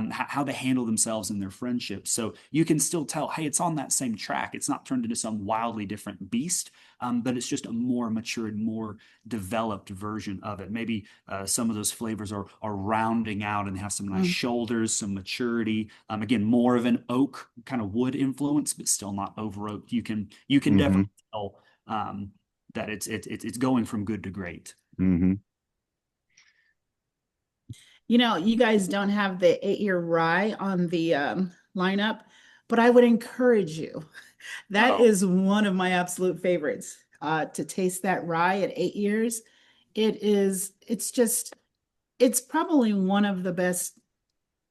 how they handle themselves in their friendships. So you can still tell, hey, it's on that same track. It's not turned into some wildly different beast, but it's just a more matured, more developed version of it. Maybe some of those flavors are rounding out and have some nice shoulders, some maturity. Again, more of an oak kind of wood influence, but still not over oak. You can definitely tell that it's going from good to great. You know, you guys don't have the 8-year rye on the lineup, but I would encourage you. That is one of my absolute favorites, to taste that rye at 8 years. It's probably one of the best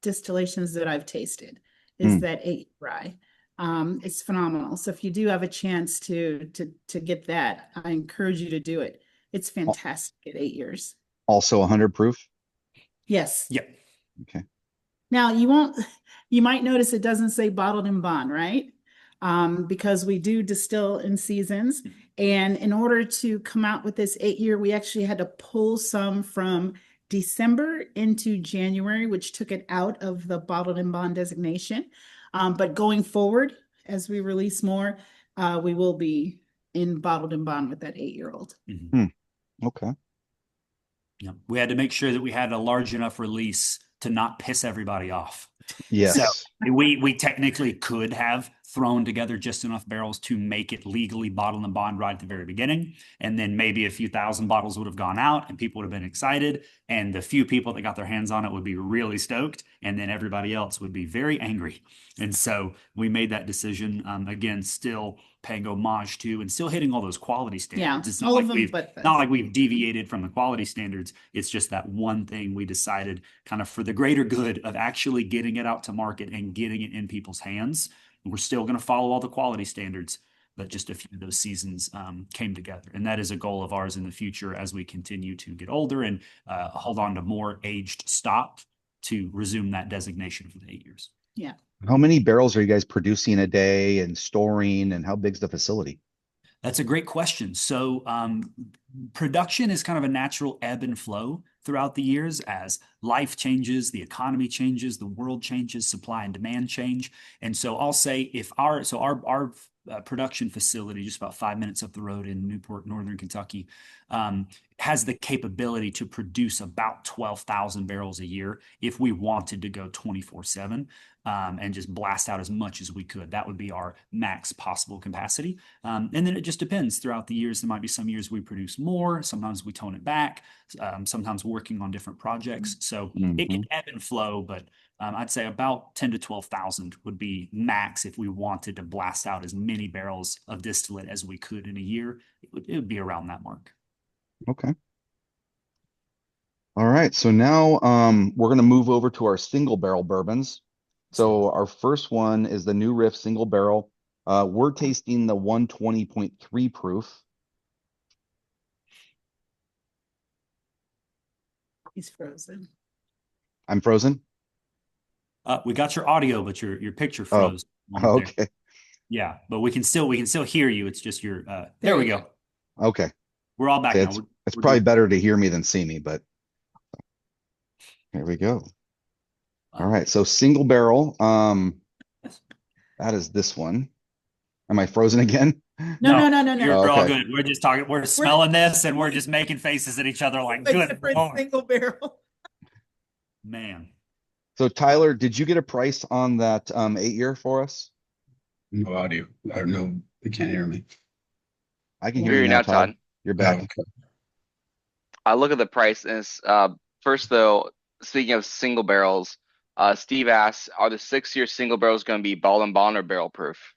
distillations that I've tasted is that 8 rye. It's phenomenal. So if you do have a chance to get that, I encourage you to do it. It's fantastic at 8 years. Also 100 proof? Yes. Yep. Okay. Now you might notice it doesn't say bottled in bond, right? Because we do distill in seasons. And in order to come out with this 8-year, we actually had to pull some from December into January, which took it out of the bottled in bond designation. But going forward, as we release more, we will be in bottled in bond with that 8-year-old. Okay. Yeah, we had to make sure that we had a large enough release to not piss everybody off. Yes. So we technically could have thrown together just enough barrels to make it legally bottled and bond right at the very beginning. And then maybe a few thousand bottles would have gone out and people would have been excited. And the few people that got their hands on it would be really stoked. And then everybody else would be very angry. And so we made that decision, again, still paying homage to and still hitting all those quality standards. Yeah, it's all of them, not like we've deviated from the quality standards. It's just that one thing we decided kind of for the greater good of actually getting it out to market and getting it in people's hands. We're still going to follow all the quality standards, but just a few of those seasons came together. And that is a goal of ours in the future as we continue to get older and hold on to more aged stock to resume that designation for the 8 years. Yeah. How many barrels are you guys producing a day and storing, and how big's the facility? That's a great question. So production is kind of a natural ebb and flow throughout the years as life changes, the economy changes, the world changes, supply and demand change. And so I'll say if our production facility, just about 5 minutes up the road in Newport, Northern Kentucky, has the capability to produce about 12,000 barrels a year if we wanted to go 24/7 and just blast out as much as we could. That would be our max possible capacity. And then it just depends throughout the years. There might be some years we produce more, sometimes we tone it back, sometimes working on different projects. So it can ebb and flow, but I'd say about 10 to 12,000 would be max if we wanted to blast out as many barrels of distillate as we could in a year. It would be around that mark. Okay. All right. So now we're going to move over to our single barrel bourbons. So our first one is the New Riff single barrel. We're tasting the 120.3 proof. He's frozen. I'm frozen? We got your audio, but your picture froze. Oh, okay. Yeah, but we can still hear you. It's just your there we go. Okay. We're all back now. It's probably better to hear me than see me, but here we go. All right, so single barrel. That is this one. Am I frozen again? No. You're all good. We're just talking. We're smelling this, and we're just making faces at each other like, good Lord. Single barrel. Man. So Tyler, did you get a price on that 8-year for us? No audio. I don't know. They can't hear me. I can hear you now, Todd. You're back. Oh, okay. I look at the price and it's, first though, speaking of single barrels, Steve asks, are the 6-year single barrels going to be bottled and bond or barrel proof?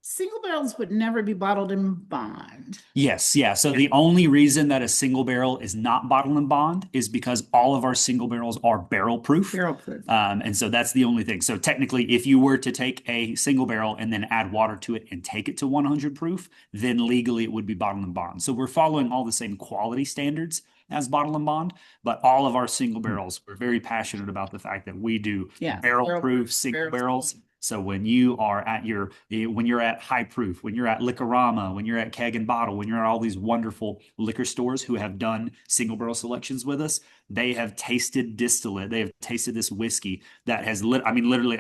Single barrels would never be bottled in bond. Yes, yeah. So the only reason that a single barrel is not bottled and bond is because all of our single barrels are barrel proof. Barrel proof. And so that's the only thing. So technically, if you were to take a single barrel and then add water to it and take it to 100 proof, then legally it would be bottled and bond. So we're following all the same quality standards as bottle and bond, but all of our single barrels, we're very passionate about the fact that we do barrel proof single barrels. So when you are at when you're at High Proof, when you're at Liquorama, when you're at Keg and Bottle, when you're at all these wonderful liquor stores who have done single barrel selections with us, they have tasted distillate. They have tasted this whiskey that has literally,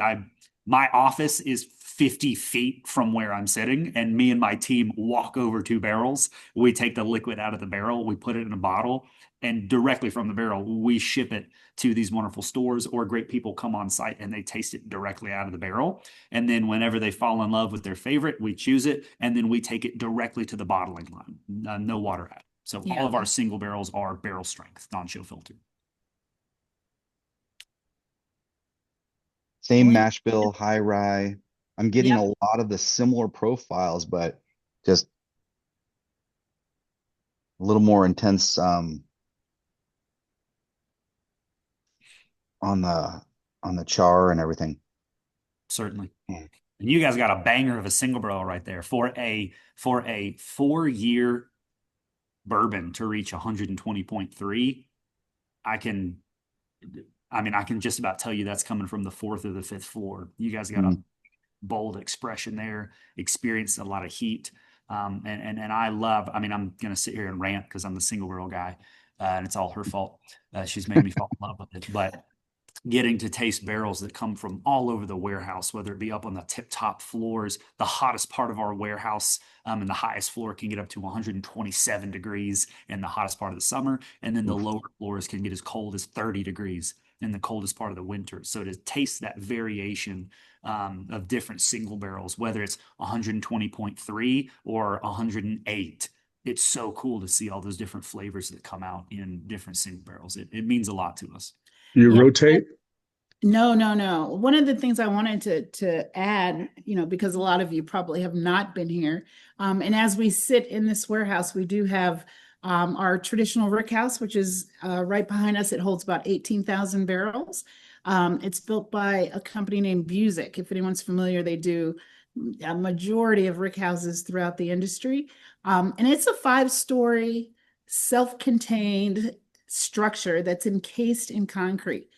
my office is 50 feet from where I'm sitting, and me and my team walk over 2 barrels. We take the liquid out of the barrel, we put it in a bottle, and directly from the barrel, we ship it to these wonderful stores, or great people come on site and they taste it directly out of the barrel. And then whenever they fall in love with their favorite, we choose it, and then we take it directly to the bottling line. No water added. So all of our single barrels are barrel strength, non-chill filter. Same mash bill, high rye. I'm getting Yep. a lot of the similar profiles, but just a little more intense on the char and everything. Certainly. Yeah. And you guys got a banger of a single barrel right there for a 4-year bourbon to reach 120.3. I can just about tell you that's coming from the 4th or the 5th floor. You guys got a bold expression there, experienced a lot of heat. And I love, I'm going to sit here and rant because I'm the single barrel guy, and it's all her fault. She's made me fall in love with it. But getting to taste barrels that come from all over the warehouse, whether it be up on the tip top floors, the hottest part of our warehouse, and the highest floor can get up to 127 degrees in the hottest part of the summer. And then the lower floors can get as cold as 30 degrees in the coldest part of the winter. So to taste that variation of different single barrels, whether it's 120.3 or 108, it's so cool to see all those different flavors that come out in different single barrels. It means a lot to us. You rotate? No. One of the things I wanted to add, because a lot of you probably have not been here, and as we sit in this warehouse, we do have our traditional rick house, which is right behind us. It holds about 18,000 barrels. It's built by a company named Busick. If anyone's familiar, they do a majority of rick houses throughout the industry. And it's a 5-story, self-contained structure that's encased in concrete.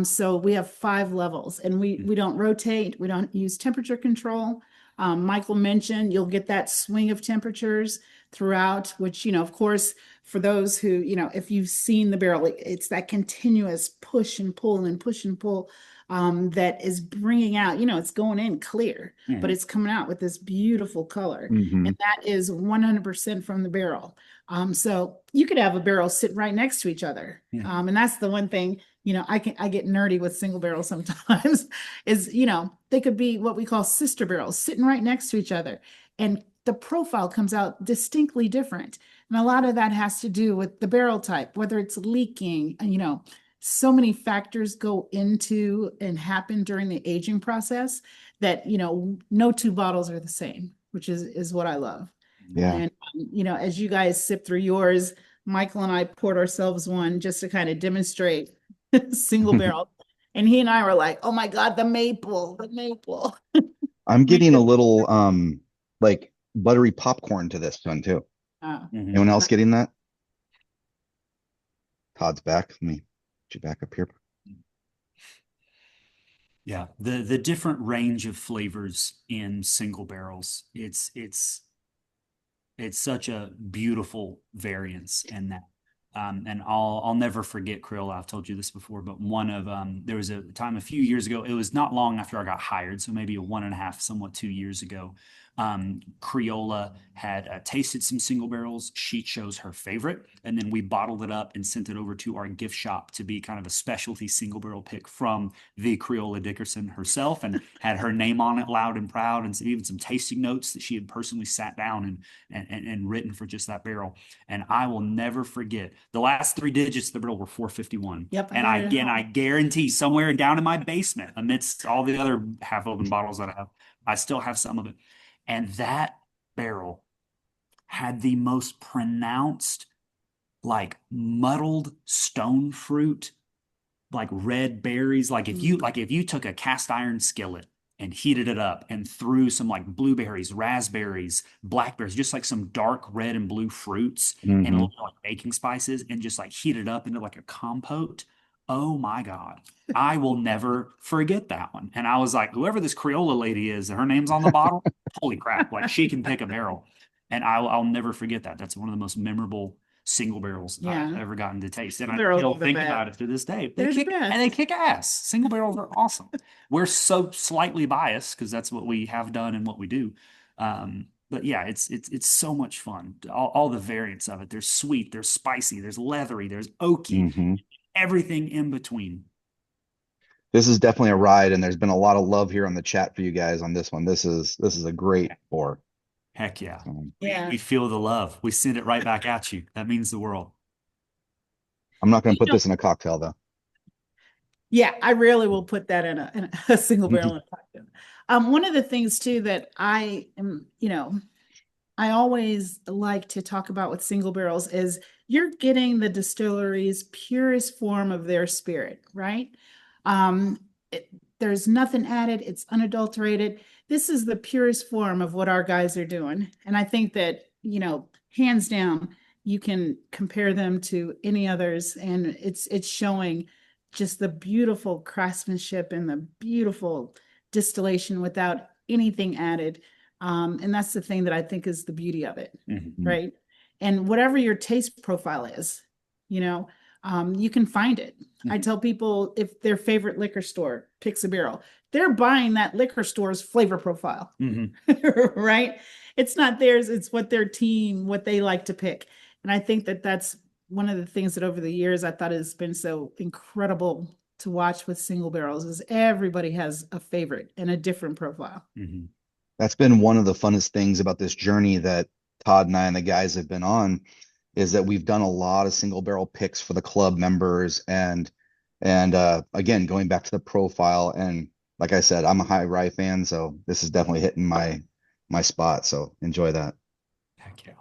So we have 5 levels, and we don't rotate. We don't use temperature control. Michael mentioned you'll get that swing of temperatures throughout, which, of course, for those who, if you've seen the barrel, it's that continuous push and pull and push and pull that is bringing out, it's going in clear, but it's coming out with this beautiful color. And that is 100% from the barrel. So you could have a barrel sit right next to each other. And that's the one thing, I get nerdy with single barrels sometimes is, they could be what we call sister barrels sitting right next to each other. And the profile comes out distinctly different. And a lot of that has to do with the barrel type, whether it's leaking, so many factors go into and happen during the aging process that, no 2 bottles are the same, which is what I love. Yeah. And, as you guys sip through yours, Michael and I poured ourselves one just to kind of demonstrate single barrel. And he and I were like, oh my God, the maple. I'm getting a little like buttery popcorn to this one too. Anyone else getting that? Todd's back. Let me get you back up here. Yeah, the different range of flavors in single barrels. It's such a beautiful variance in that. And I'll never forget Creola. I've told you this before, but there was a time a few years ago. It was not long after I got hired, so maybe 1.5, somewhat 2 years ago. Creola had tasted some single barrels. She chose her favorite, and then we bottled it up and sent it over to our gift shop to be kind of a specialty single barrel pick from the Creola Dickerson herself, and had her name on it loud and proud, and even some tasting notes that she had personally sat down and written for just that barrel. And I will never forget the last 3 digits of the barrel were 451. Yep. And I guarantee somewhere down in my basement, amidst all the other half-open bottles that I have, I still have some of it. And that barrel had the most pronounced, like muddled stone fruit, like red berries. Like if you took a cast iron skillet and heated it up and threw some like blueberries, raspberries, blackberries, just like some dark red and blue fruits and a little like baking spices, and just like heated up into like a compote. oh my God, I will never forget that one. And I was like, whoever this Creola lady is, her name's on the bottle. Holy crap. Like she can pick a barrel. And I'll never forget that. That's one of the most memorable single barrels I've ever gotten to taste. And I still think about it to this day. They kick ass. Single barrels are awesome. We're so slightly biased because that's what we have done and what we do. But yeah, it's so much fun. All the variants of it. There's sweet, there's spicy, there's leathery, there's oaky, everything in between. This is definitely a ride, and there's been a lot of love here on the chat for you guys on this one. This is a great pour. Heck yeah. We feel the love. We send it right back at you. That means the world. I'm not going to put this in a cocktail though. Yeah, I rarely will put that in a single barrel in a cocktail. One of the things too that I am, I always like to talk about with single barrels is you're getting the distillery's purest form of their spirit, right? There's nothing added. It's unadulterated. This is the purest form of what our guys are doing. And I think that, hands down, you can compare them to any others. And it's showing just the beautiful craftsmanship and the beautiful distillation without anything added. And that's the thing that I think is the beauty of it, right? And whatever your taste profile is, you can find it. I tell people if their favorite liquor store picks a barrel, they're buying that liquor store's flavor profile, right? It's not theirs. It's what their team, what they like to pick. And I think that that's one of the things that over the years, I thought has been so incredible to watch with single barrels is everybody has a favorite and a different profile. That's been one of the funnest things about this journey that Todd and I and the guys have been on, is that we've done a lot of single barrel picks for the club members and again, going back to the profile. And like I said, I'm a high rye fan, so this is definitely hitting my spot. So enjoy that. Thank you.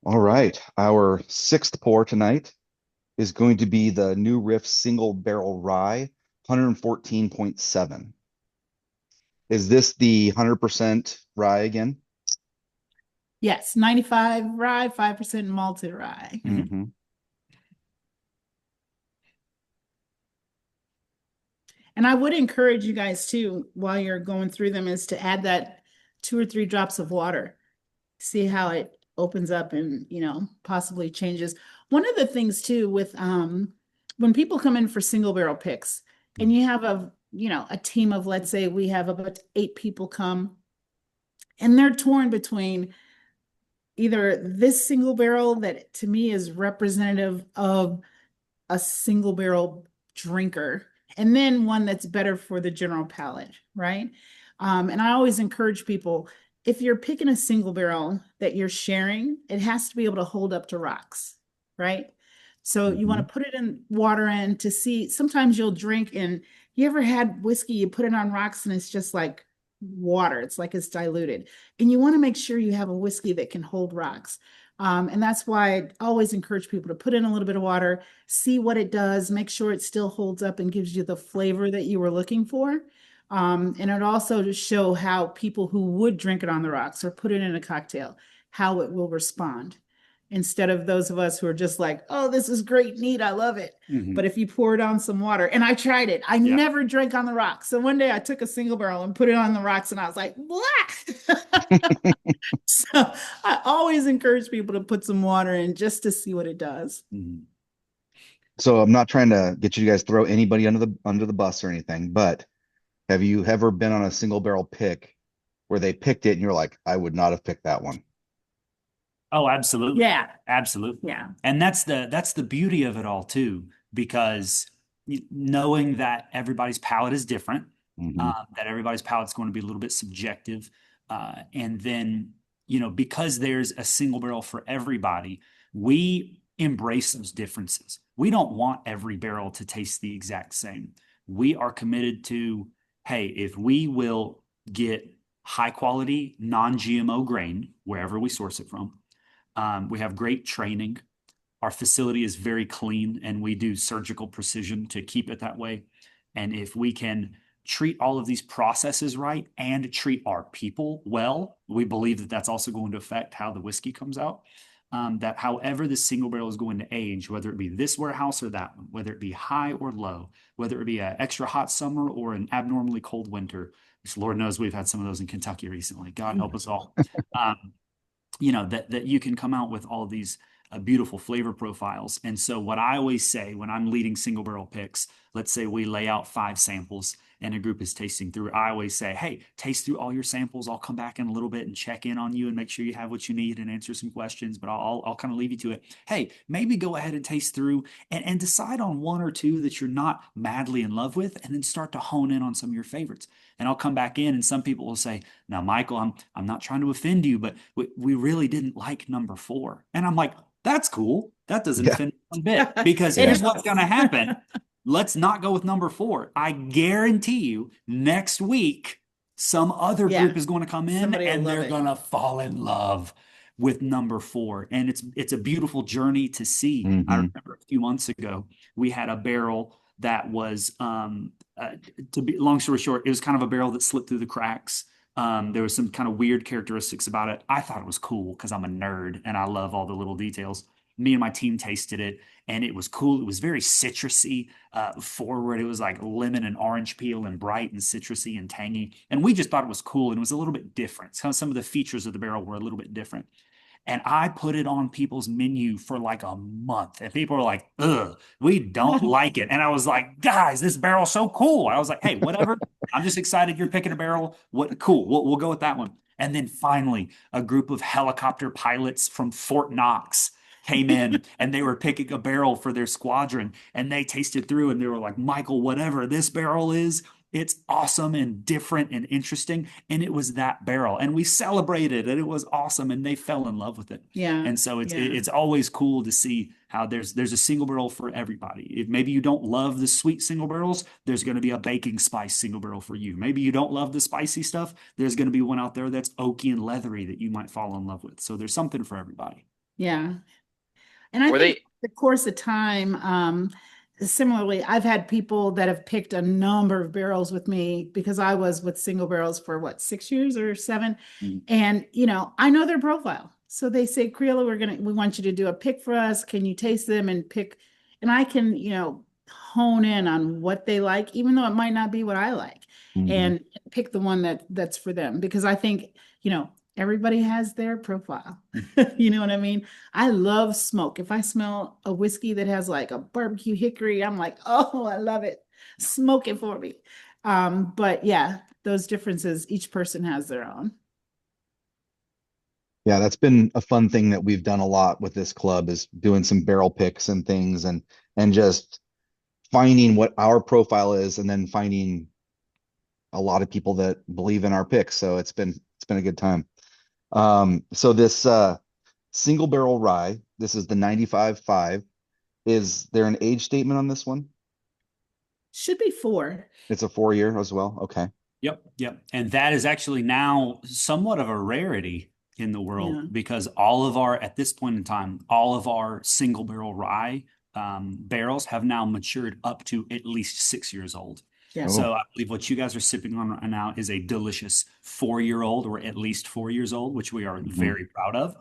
All right. Our sixth pour tonight is going to be the New Riff Single Barrel Rye, 114.7. Is this the 100% rye again? Yes, 95 rye, 5% malted rye. And I would encourage you guys too, while you're going through them, is to add that 2 or 3 drops of water. See how it opens up and, possibly changes. One of the things too with when people come in for single barrel picks and you have a team of, let's say we have about 8 people come and they're torn between either this single barrel that to me is representative of a single barrel drinker and then one that's better for the general palate, right? And I always encourage people, if you're picking a single barrel that you're sharing, it has to be able to hold up to rocks, right? So you want to put it in water and to see, sometimes you'll drink and you ever had whiskey, you put it on rocks and it's just like water. It's like it's diluted. And you want to make sure you have a whiskey that can hold rocks. And that's why I always encourage people to put in a little bit of water, see what it does, make sure it still holds up and gives you the flavor that you were looking for. And it also to show how people who would drink it on the rocks or put it in a cocktail, how it will respond. Instead of those of us who are just like, oh, this is great, neat, I love it. But if you pour it on some water, and I tried it, I never drank on the rocks. So one day I took a single barrel and put it on the rocks and I was like, blah. So I always encourage people to put some water in just to see what it does. So I'm not trying to get you guys throw anybody under the bus or anything, but have you ever been on a single barrel pick where they picked it and you're like, I would not have picked that one? Oh, absolutely. Yeah. Absolutely. Yeah. And that's the beauty of it all too, because knowing that everybody's palate is different, that everybody's palate is going to be a little bit subjective. And then, because there's a single barrel for everybody, we embrace those differences. We don't want every barrel to taste the exact same. We are committed to, hey, if we will get high quality, non-GMO grain, wherever we source it from, we have great training. Our facility is very clean and we do surgical precision to keep it that way. And if we can treat all of these processes right and treat our people well, we believe that that's also going to affect how the whiskey comes out. that however the single barrel is going to age, whether it be this warehouse or that one, whether it be high or low, whether it be an extra hot summer or an abnormally cold winter, which Lord knows we've had some of those in Kentucky recently. God help us all. That you can come out with all these beautiful flavor profiles. And so what I always say when I'm leading single barrel picks, let's say we lay out 5 samples and a group is tasting through, I always say, hey, taste through all your samples. I'll come back in a little bit and check in on you and make sure you have what you need and answer some questions, but I'll kind of leave you to it. Hey, maybe go ahead and taste through and decide on 1 or 2 that you're not madly in love with, and then start to hone in on some of your favorites. And I'll come back in, and some people will say, now, Michael, I'm not trying to offend you, but we really didn't like number 4. And I'm like, that's cool. That doesn't offend me one bit, because here's what's going to happen. Let's not go with number 4. I guarantee you next week, some other group is going to come in and they're going to fall in love with number 4. And it's a beautiful journey to see. I remember a few months ago, we had a barrel that was, to be long story short, it was kind of a barrel that slipped through the cracks. There was some kind of weird characteristics about it. I thought it was cool because I'm a nerd and I love all the little details. Me and my team tasted it, and it was cool. It was very citrusy, forward. It was like lemon and orange peel and bright and citrusy and tangy. And we just thought it was cool, and it was a little bit different. So some of the features of the barrel were a little bit different. And I put it on people's menu for like a month, and people were like, ugh, we don't like it. And I was like, guys, this barrel's so cool. I was like, hey, whatever. I'm just excited you're picking a barrel. What cool. We'll go with that one. And then finally, a group of helicopter pilots from Fort Knox came in and they were picking a barrel for their squadron, and they tasted through and they were like, Michael, whatever this barrel is, it's awesome and different and interesting. And it was that barrel, and we celebrated, and it was awesome, and they fell in love with it. Yeah. And so it's always cool to see how there's a single barrel for everybody. If maybe you don't love the sweet single barrels, there's going to be a baking spice single barrel for you. Maybe you don't love the spicy stuff, there's going to be one out there that's oaky and leathery that you might fall in love with. So there's something for everybody. Yeah. And I think the course of time, similarly, I've had people that have picked a number of barrels with me because I was with single barrels for 6 years or 7. And, I know their profile. So they say, Creola, we want you to do a pick for us. Can you taste them and pick? And I can, hone in on what they like, even though it might not be what I like, and pick the one that's for them. Because I think, everybody has their profile. You know what I mean? I love smoke. If I smell a whiskey that has like a barbecue hickory, I'm like, oh, I love it. Smoke it for me. But yeah, those differences, each person has their own. Yeah, that's been a fun thing that we've done a lot with this club, is doing some barrel picks and things, and just finding what our profile is, and then finding a lot of people that believe in our picks. So it's been a good time. So this single barrel rye, this is the 95.5. Is there an age statement on this one? Should be 4. It's a 4-year as well. Okay. Yep. And that is actually now somewhat of a rarity in the world, because at this point in time, all of our single barrel rye barrels have now matured up to at least 6 years old. Yeah. So I believe what you guys are sipping on right now is a delicious 4-year-old, or at least 4 years old, which we are very proud of.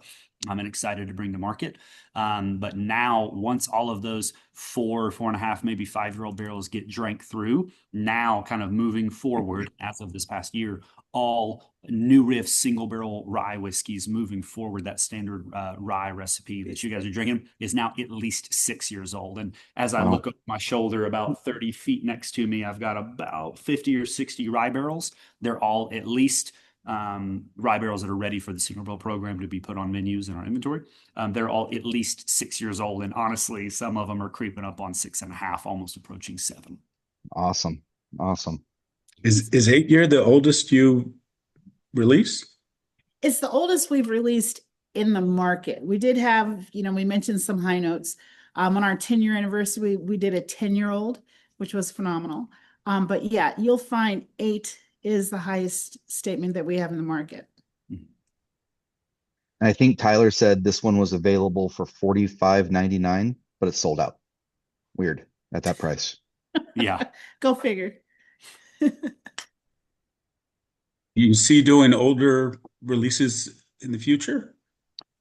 I'm excited to bring to market. But now, once all of those 4.5, maybe 5-year-old barrels get drank through, now kind of moving forward as of this past year, all New Riff single barrel rye whiskeys moving forward, that standard rye recipe that you guys are drinking is now at least 6 years old. And as I look up my shoulder, about 30 feet next to me, I've got about 50 or 60 rye barrels. They're all at least rye barrels that are ready for the single barrel program to be put on menus in our inventory. They're all at least 6 years old. And honestly, some of them are creeping up on 6.5, almost approaching 7. Awesome. Is 8 year the oldest you release? It's the oldest we've released in the market. We did have, we mentioned some high notes. On our 10-year anniversary, we did a 10-year-old, which was phenomenal. But yeah, you'll find 8 is the highest statement that we have in the market. And I think Tyler said this one was available for $45.99, but it's sold out. Weird at that price. Yeah. Go figure. You see doing older releases in the future?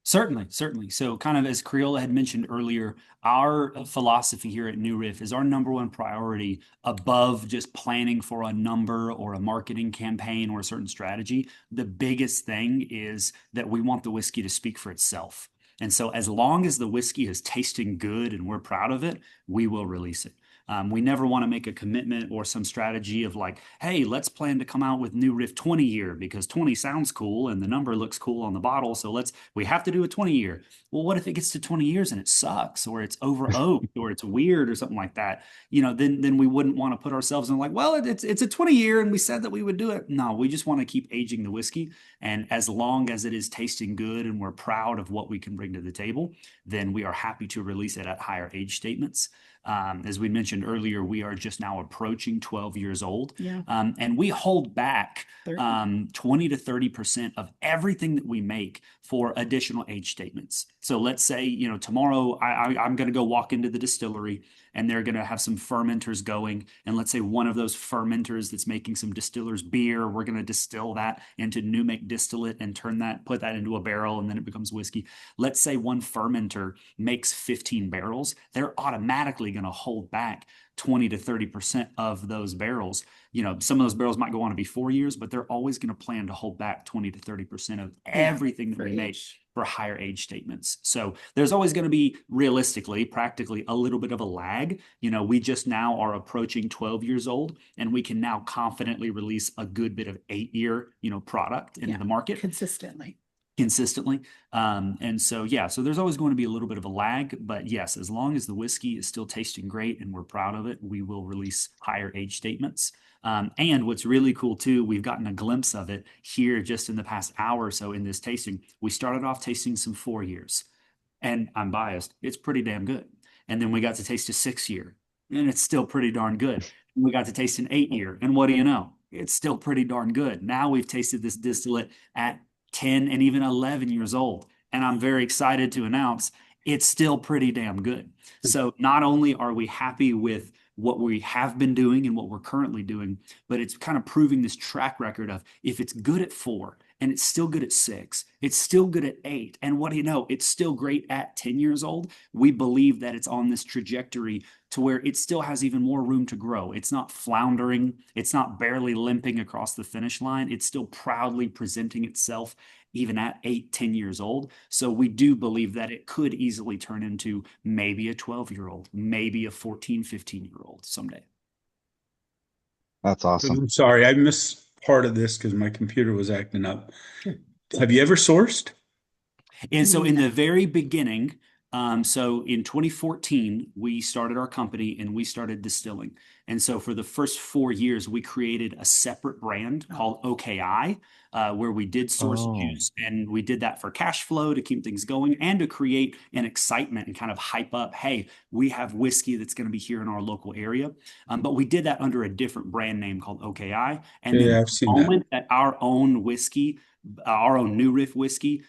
Certainly, certainly. So, kind of as Creola had mentioned earlier, our philosophy here at New Riff is our number one priority above just planning for a number or a marketing campaign or a certain strategy. The biggest thing is that we want the whiskey to speak for itself. And so, as long as the whiskey is tasting good and we're proud of it, we will release it. We never want to make a commitment or some strategy of like, hey, let's plan to come out with New Riff 20 year because 20 sounds cool and the number looks cool on the bottle. So we have to do a 20 year. Well, what if it gets to 20 years and it sucks or it's over oaked or it's weird or something like that? Then we wouldn't want to put ourselves in like, well, it's a 20 year and we said that we would do it. No, we just want to keep aging the whiskey. And as long as it is tasting good and we're proud of what we can bring to the table, then we are happy to release it at higher age statements. As we mentioned earlier, we are just now approaching 12 years old. Yeah. And we hold back 20 to 30% of everything that we make for additional age statements. So let's say, tomorrow I'm going to go walk into the distillery and they're going to have some fermenters going. And let's say one of those fermenters that's making some distiller's beer, we're going to distill that into new make distillate and put that into a barrel, and then it becomes whiskey. Let's say one fermenter makes 15 barrels. They're automatically going to hold back 20 to 30% of those barrels. Some of those barrels might go on to be 4 years, but they're always going to plan to hold back 20 to 30% of everything that we make for higher age statements. So there's always going to be realistically, practically a little bit of a lag. We just now are approaching 12 years old and we can now confidently release a good bit of 8-year, product into the market. Consistently. And so there's always going to be a little bit of a lag, but yes, as long as the whiskey is still tasting great and we're proud of it, we will release higher age statements. And what's really cool too, we've gotten a glimpse of it here just in the past hour or so in this tasting. We started off tasting some 4 years, and I'm biased, it's pretty damn good. And then we got to taste a 6 year and it's still pretty darn good. We got to taste an 8 year, and what do you know? It's still pretty darn good. Now we've tasted this distillate at 10 and even 11 years old. And I'm very excited to announce it's still pretty damn good. So not only are we happy with what we have been doing and what we're currently doing, but it's kind of proving this track record of if it's good at 4 and it's still good at 6, it's still good at 8. And what do you know? It's still great at 10 years old. We believe that it's on this trajectory to where it still has even more room to grow. It's not floundering. It's not barely limping across the finish line. It's still proudly presenting itself even at 8, 10 years old. So we do believe that it could easily turn into maybe a 12-year-old, maybe a 14, 15-year-old someday. That's awesome. I'm sorry, I missed part of this because my computer was acting up. Have you ever sourced? And so in the very beginning, so in 2014, we started our company and we started distilling. And so for the first 4 years, we created a separate brand called OKI, where we did source and use. And we did that for cash flow to keep things going and to create an excitement and kind of hype up, hey, we have whiskey that's going to be here in our local area. But we did that under a different brand name called OKI. And then the moment that our own whiskey, our own New Riff whiskey,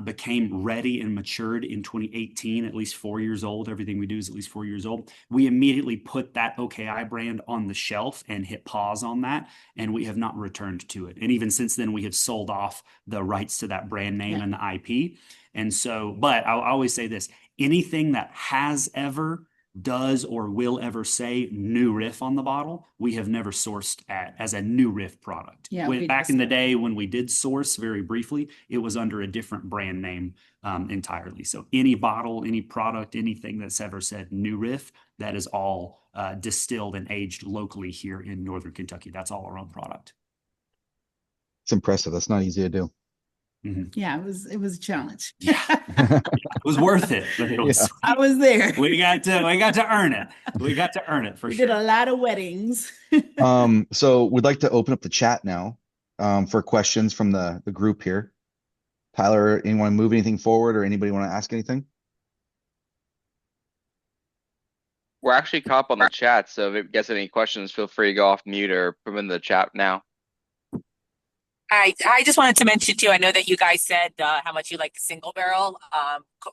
became ready and matured in 2018, at least 4 years old. Everything we do is at least 4 years old. We immediately put that OKI brand on the shelf and hit pause on that, and we have not returned to it. And even since then, we have sold off the rights to that brand name and the IP. And so, but I'll always say this, anything that has ever, does, or will ever say New Riff on the bottle, we have never sourced as a New Riff product. Back in the day when we did source very briefly, it was under a different brand name entirely. So any bottle, any product, anything that's ever said New Riff, that is all distilled and aged locally here in Northern Kentucky. That's all our own product. It's impressive. That's not easy to do. Mm-hmm. Yeah, it was a challenge. It was worth it, but it was. I was there. We got to earn it. We got to earn it for we sure. We did a lot of weddings. So we'd like to open up the chat now for questions from the group here. Tyler, anyone move anything forward, or anybody want to ask anything? We're actually caught up on the chat, so if you guys have any questions, feel free to go off mute or put them in the chat now. I just wanted to mention too, I know that you guys said how much you like the single barrel.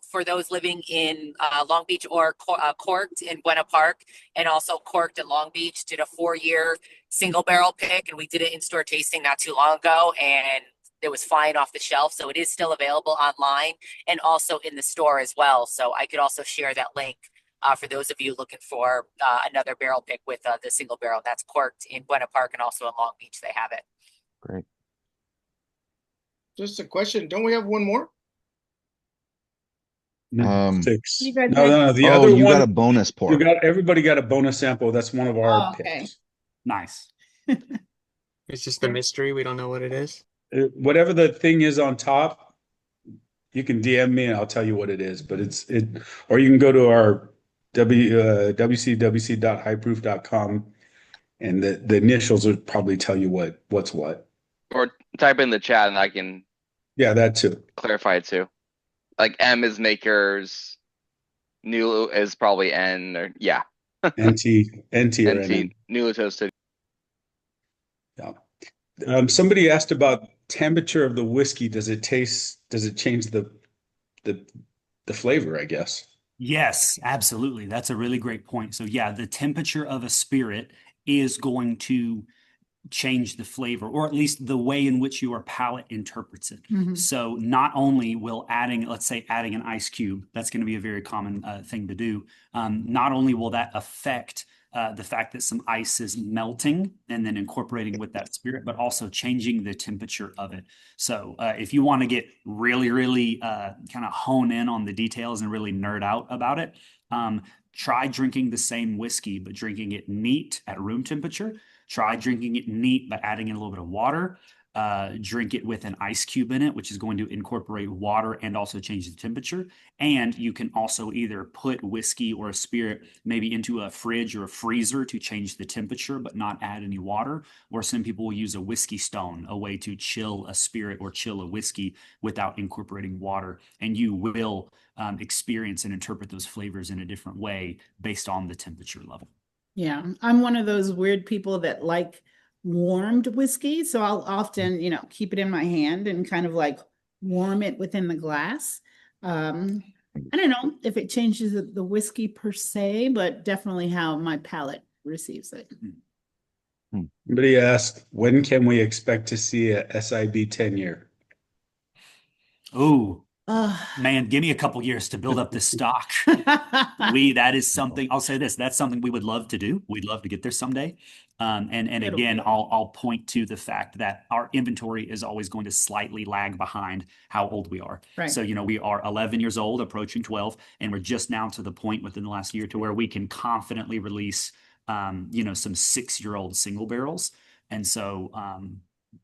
For those living in Long Beach or Corked in Buena Park, and also Corked in Long Beach, did a 4-year single barrel pick, and we did it in store tasting not too long ago, and that was flying off the shelf. So it is still available online and also in the store as well. So I could also share that link for those of you looking for another barrel pick with the single barrel that's corked in Buena Park and also in Long Beach. They have it. Great. Just a question. Don't we have one more? No, 6. You guys No. The Oh, other you one, got a bonus pour. everybody got a bonus sample. That's one of our Oh, okay. picks. Nice. It's just a mystery. We don't know what it is. Whatever the thing is on top, you can DM me and I'll tell you what it is. But or you can go to our wcwc.highproof.com and the initials will probably tell you what's what. Or type in the chat and I can Yeah, that too. clarify it too. Like M is makers, new is probably N, or yeah, NT or NN. NT, newly toasted. Yeah. Somebody asked about temperature of the whiskey. Does it change the flavor, I guess? Yes, absolutely. That's a really great point. So yeah, the temperature of a spirit is going to change the flavor, or at least the way in which your palate interprets it. Mhm. So not only will let's say adding an ice cube, that's going to be a very common thing to do. Not only will that affect the fact that some ice is melting and then incorporating with that spirit, but also changing the temperature of it. So if you want to get really, really kind of hone in on the details and really nerd out about it, try drinking the same whiskey, but drinking it neat at room temperature. Try drinking it neat by adding in a little bit of water. Drink it with an ice cube in it, which is going to incorporate water and also change the temperature. And you can also either put whiskey or a spirit maybe into a fridge or a freezer to change the temperature, but not add any water. Or some people will use a whiskey stone, a way to chill a spirit or chill a whiskey without incorporating water. And you will experience and interpret those flavors in a different way based on the temperature level. Yeah, I'm one of those weird people that like warmed whiskey. So I'll often, keep it in my hand and kind of like warm it within the glass. I don't know if it changes the whiskey per se, but definitely how my palate receives it. Somebody asked, when can we expect to see a SIB 10-year? Oh, man, give me a couple years to build up this stock. That is something, I'll say this, that's something we would love to do. We'd love to get there someday. And again, I'll point to the fact that our inventory is always going to slightly lag behind how old we are. Right. So, we are 11 years old, approaching 12, and we're just now to the point within the last year to where we can confidently release, some 6-year-old single barrels. And so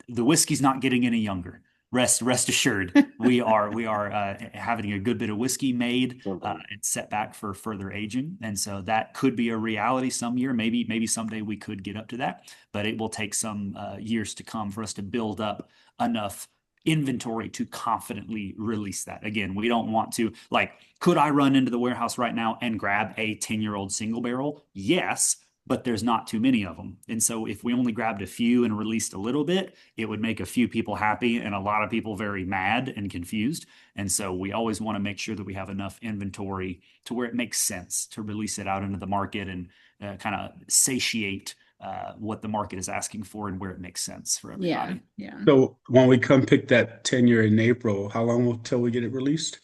the whiskey's not getting any younger. Rest assured, we are having a good bit of whiskey made and set back for further aging, and so that could be a reality some year. Maybe someday we could get up to that, but it will take some years to come for us to build up enough inventory to confidently release that. Again, we don't want to, could I run into the warehouse right now and grab a 10-year-old single barrel? Yes. But there's not too many of them. And so if we only grabbed a few and released a little bit, it would make a few people happy and a lot of people very mad and confused. And so we always want to make sure that we have enough inventory to where it makes sense to release it out into the market and kind of satiate what the market is asking for and where it makes sense for everybody. Yeah. So when we come pick that 10-year in April, how long until we get it released?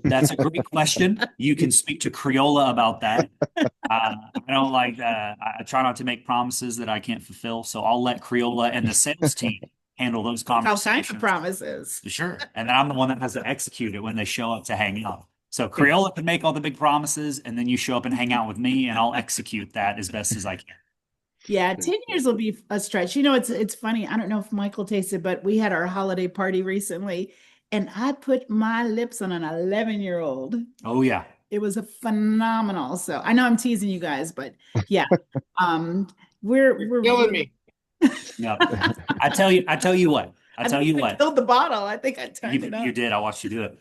That's a great question. You can speak to Creola about that. I don't like I try not to make promises that I can't fulfill. So I'll let Creola and the sales team handle those conversations. All kinds of promises. Sure. And then I'm the one that has to execute it when they show up to hang out. So Creola can make all the big promises and then you show up and hang out with me and I'll execute that as best as I can. Yeah, 10 years will be a stretch. It's funny. I don't know if Michael tasted, but we had our holiday party recently and I put my lips on an 11-year-old. Oh, yeah. It was a phenomenal. So I know I'm teasing you guys, but yeah, we're killing me. No, I tell you what. I filled the bottle. I think I turned it up. You did. I watched you do it.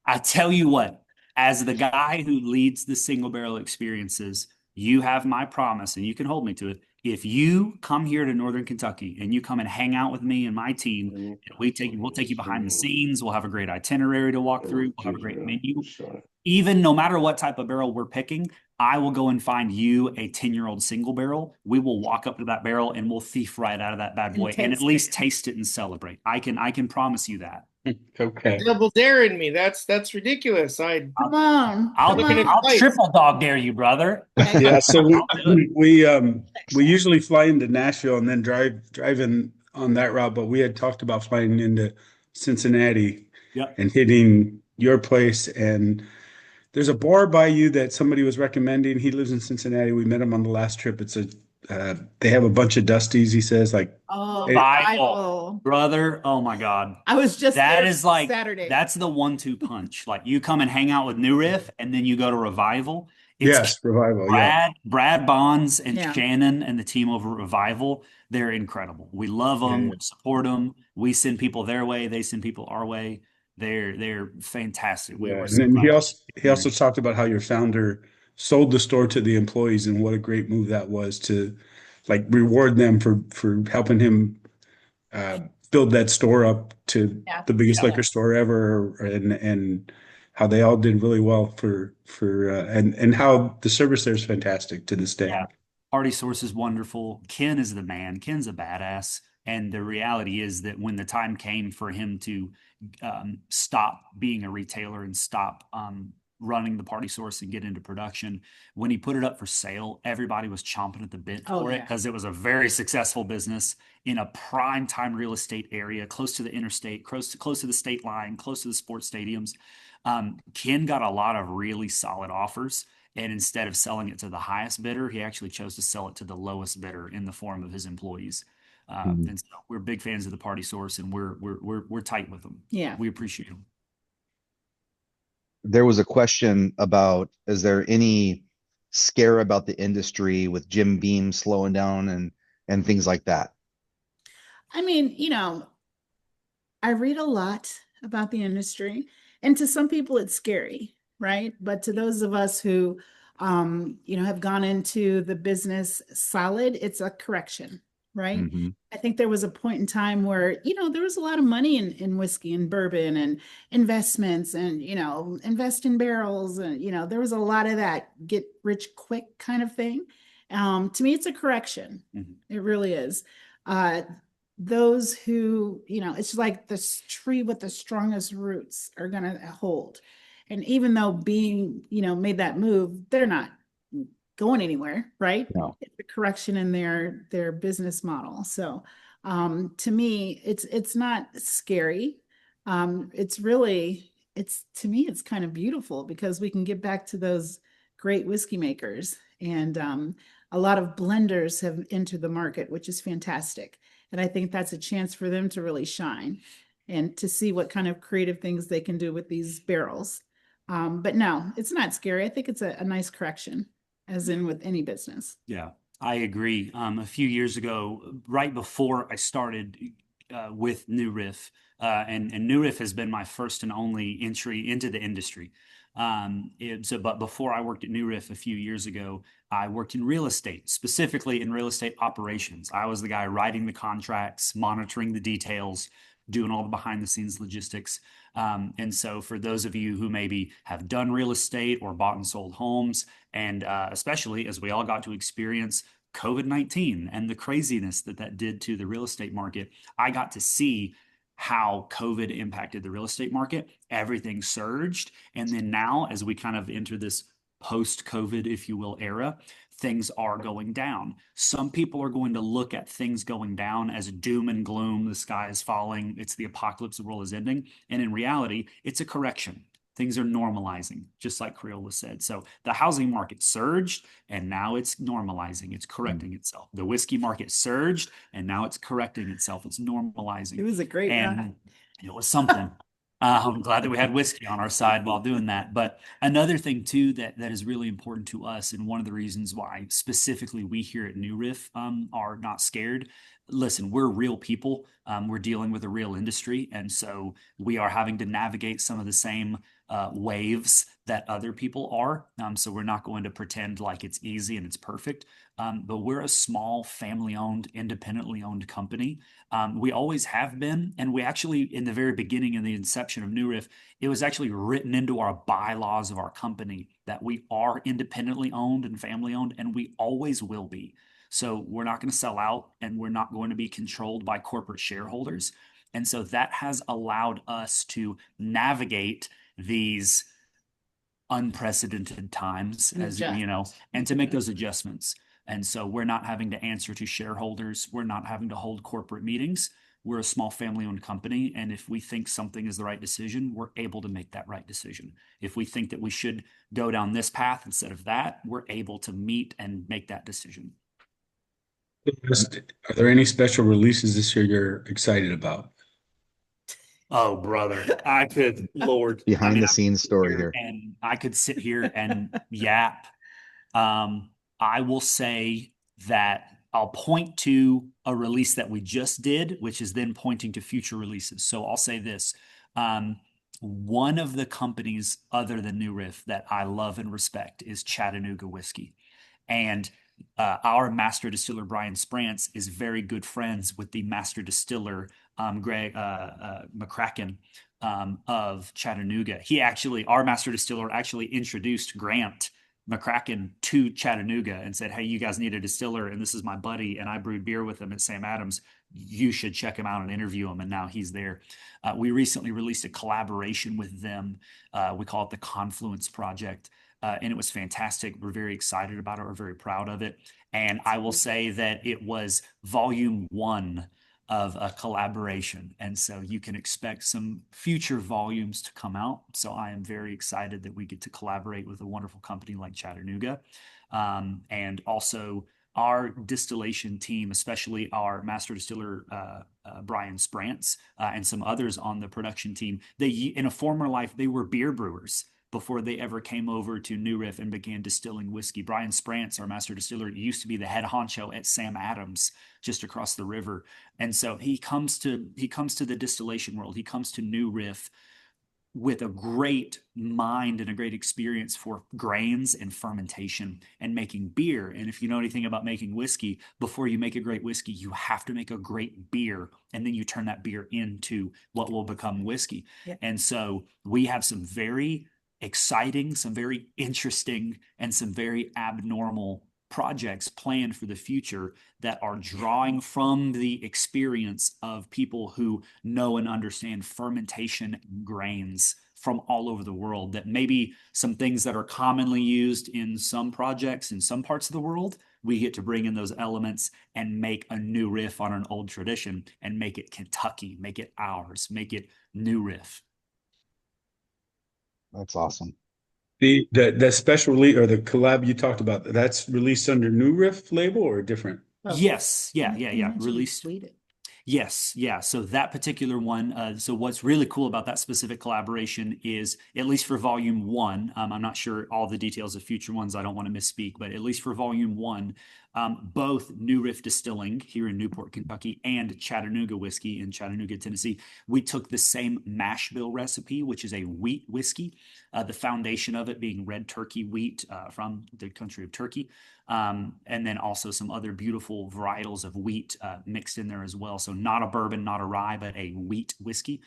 I tell you what, as the guy who leads the single barrel experiences, you have my promise and you can hold me to it. If you come here to Northern Kentucky and you come and hang out with me and my team, and we'll take you behind the scenes. We'll have a great itinerary to walk through. We'll have a great menu. Even no matter what type of barrel we're picking, I will go and find you a 10-year-old single barrel. We will walk up to that barrel and we'll thief right out of that bad boy and at least taste it and celebrate. I can promise you that. Okay. Double daring me. That's ridiculous. Come on. I'll triple dog dare you, brother. Yeah, so we usually fly into Nashville and then drive in on that route, but we had talked about flying into Cincinnati and hitting your place. And there's a bar by you that somebody was recommending. He lives in Cincinnati. We met him on the last trip. It's they have a bunch of Dusties, he says, like Revival. Brother. Oh my God. I was just that is like Saturday. That's the 1-2 punch. Like you come and hang out with New Riff and then you go to Revival. Revival. Brad Bonds and Shannon and the team over at Revival, they're incredible. We love them, we support them. We send people their way, they send people our way. They're fantastic. And then he also talked about how your founder sold the store to the employees and what a great move that was to like reward them for helping him build that store up to the biggest liquor store ever, and how they all did really well and how the service there is fantastic to this day. Yeah. Party Source is wonderful. Ken is the man. Ken's a badass. And the reality is that when the time came for him to stop being a retailer and stop running the Party Source and get into production, when he put it up for sale, everybody was chomping at the bit for it because it was a very successful business in a prime time real estate area, close to the interstate, close to the state line, close to the sports stadiums. Ken got a lot of really solid offers. And instead of selling it to the highest bidder, he actually chose to sell it to the lowest bidder in the form of his employees. And so we're big fans of the Party Source, and we're tight with them. Yeah, we appreciate them. There was a question about, is there any scare about the industry with Jim Beam slowing down and things like that? I mean, I read a lot about the industry, and to some people it's scary, right? But to those of us who, have gone into the business solid, it's a correction, right? Mm-hmm. I think there was a point in time where, there was a lot of money in whiskey and bourbon and investments and, invest in barrels. And, there was a lot of that get rich quick kind of thing. To me, it's a correction. Mm-hmm. It really is. Those who, it's like this tree with the strongest roots are going to hold. And even though Beam, made that move, they're not going anywhere, right? No. It's a correction in their business model. So to me, it's not scary. To me, it's kind of beautiful because we can get back to those great whiskey makers. And a lot of blenders have entered the market, which is fantastic. And I think that's a chance for them to really shine and to see what kind of creative things they can do with these barrels. But no, it's not scary. I think it's a nice correction, as in with any business. Yeah, I agree. A few years ago, right before I started with New Riff, and New Riff has been my first and only entry into the industry. But before I worked at New Riff a few years ago, I worked in real estate, specifically in real estate operations. I was the guy writing the contracts, monitoring the details, doing all the behind the scenes logistics. And so for those of you who maybe have done real estate or bought and sold homes, and especially as we all got to experience COVID-19 and the craziness that did to the real estate market, I got to see how COVID impacted the real estate market. Everything surged. And then now, as we kind of enter this post-COVID, if you will, era, things are going down. Some people are going to look at things going down as doom and gloom. The sky is falling. It's the apocalypse. The world is ending. And in reality, it's a correction. Things are normalizing, just like Creola said. So the housing market surged, and now it's normalizing. It's correcting itself. The whiskey market surged, and now it's correcting itself. It's normalizing. It was a great ride. It was something. I'm glad that we had whiskey on our side while doing that. But another thing, too, that is really important to us, and one of the reasons why specifically we here at New Riff are not scared. Listen, we're real people. We're dealing with a real industry. And so we are having to navigate some of the same waves that other people are. So we're not going to pretend like it's easy and it's perfect. But we're a small, family-owned, independently owned company. We always have been, and we actually, in the very beginning, in the inception of New Riff, it was actually written into our bylaws of our company that we are independently owned and family-owned, and we always will be. So we're not going to sell out, and we're not going to be controlled by corporate shareholders. And so that has allowed us to navigate these unprecedented times, as you know, and to make those adjustments. And so we're not having to answer to shareholders. We're not having to hold corporate meetings. We're a small family-owned company, and if we think something is the right decision, we're able to make that right decision. If we think that we should go down this path instead of that, we're able to meet and make that decision. Are there any special releases this year you're excited about? Oh, brother, I could, Lord, Behind the scenes story here. and I could sit here and yap. I will say that I'll point to a release that we just did, which is then pointing to future releases. So I'll say this. One of the companies other than New Riff that I love and respect is Chattanooga Whiskey. And our master distiller, Brian Sprance, is very good friends with the master distiller, Greg McCracken of Chattanooga. Our master distiller actually introduced Grant McCracken to Chattanooga and said, hey, you guys need a distiller, and this is my buddy, and I brewed beer with him at Sam Adams. You should check him out and interview him, and now he's there. We recently released a collaboration with them. We call it the Confluence Project, and it was fantastic. We're very excited about it. We're very proud of it. And I will say that it was volume 1 of a collaboration. And so you can expect some future volumes to come out. So I am very excited that we get to collaborate with a wonderful company like Chattanooga. And also our distillation team, especially our master distiller, Brian Sprance, and some others on the production team, in a former life, they were beer brewers before they ever came over to New Riff and began distilling whiskey. Brian Sprance, our master distiller, used to be the head honcho at Sam Adams, just across the river. And so he comes to the distillation world. He comes to New Riff with a great mind and a great experience for grains and fermentation and making beer. And if you know anything about making whiskey, before you make a great whiskey, you have to make a great beer. And then you turn that beer into what will become whiskey. Yeah. And so we have some very exciting, some very interesting, and some very abnormal projects planned for the future that are drawing from the experience of people who know and understand fermentation grains from all over the world. That maybe some things that are commonly used in some projects in some parts of the world, we get to bring in those elements and make a new riff on an old tradition and make it Kentucky, make it ours, make it New Riff. That's awesome. The special release or the collab you talked about, that's released under New Riff label or different? Oh. Yes. Yeah. Released. Yes. Yeah. So that particular one. So what's really cool about that specific collaboration is, at least for volume 1, I'm not sure all the details of future ones. I don't want to misspeak, but at least for volume 1, both New Riff Distilling here in Newport, Kentucky, and Chattanooga Whiskey in Chattanooga, Tennessee, we took the same mash bill recipe, which is a wheat whiskey, the foundation of it being red turkey wheat from the country of Turkey. And then also some other beautiful varietals of wheat mixed in there as well. So not a bourbon, not a rye, but a wheat whiskey.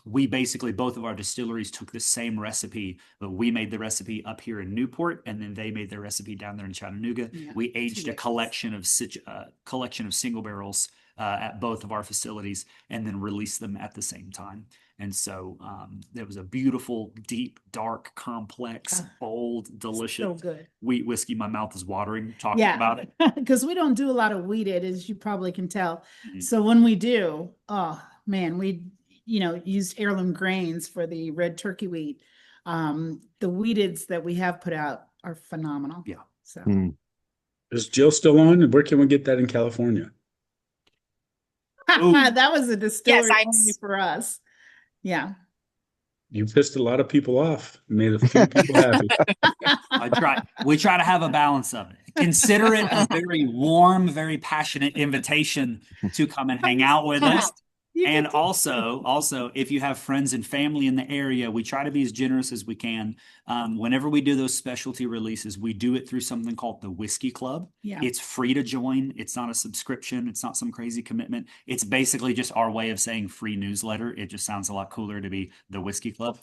We basically, both of our distilleries took the same recipe, but we made the recipe up here in Newport, and then they made their recipe down there in Chattanooga. Yeah, we aged a collection of single barrels at both of our facilities, and then released them at the same time. And so there was a beautiful, deep, dark, complex, bold, delicious so good wheat whiskey. My mouth is watering talking about it. Because we don't do a lot of wheated, as you probably can tell. Mm-hmm. So when we do, oh man, we used heirloom grains for the red turkey wheat. The wheateds that we have put out are phenomenal. Yeah. So is Jill still on? Where can we get that in California? That was a distillery only for us. Yeah. You pissed a lot of people off. Made a few people happy. We try to have a balance of it. Consider it a very warm, very passionate invitation to come and hang out with us. And also, if you have friends and family in the area, we try to be as generous as we can. Whenever we do those specialty releases, we do it through something called the Whiskey Club. Yeah. It's free to join. It's not a subscription. It's not some crazy commitment. It's basically just our way of saying free newsletter. It just sounds a lot cooler to be the Whiskey Club.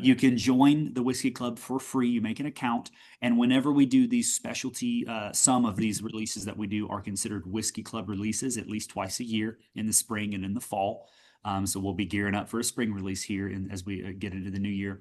You can join the Whiskey Club for free. You make an account. And whenever we do these specialty, some of these releases that we do are considered Whiskey Club releases at least twice a year, in the spring and in the fall. So we'll be gearing up for a spring release here as we get into the new year.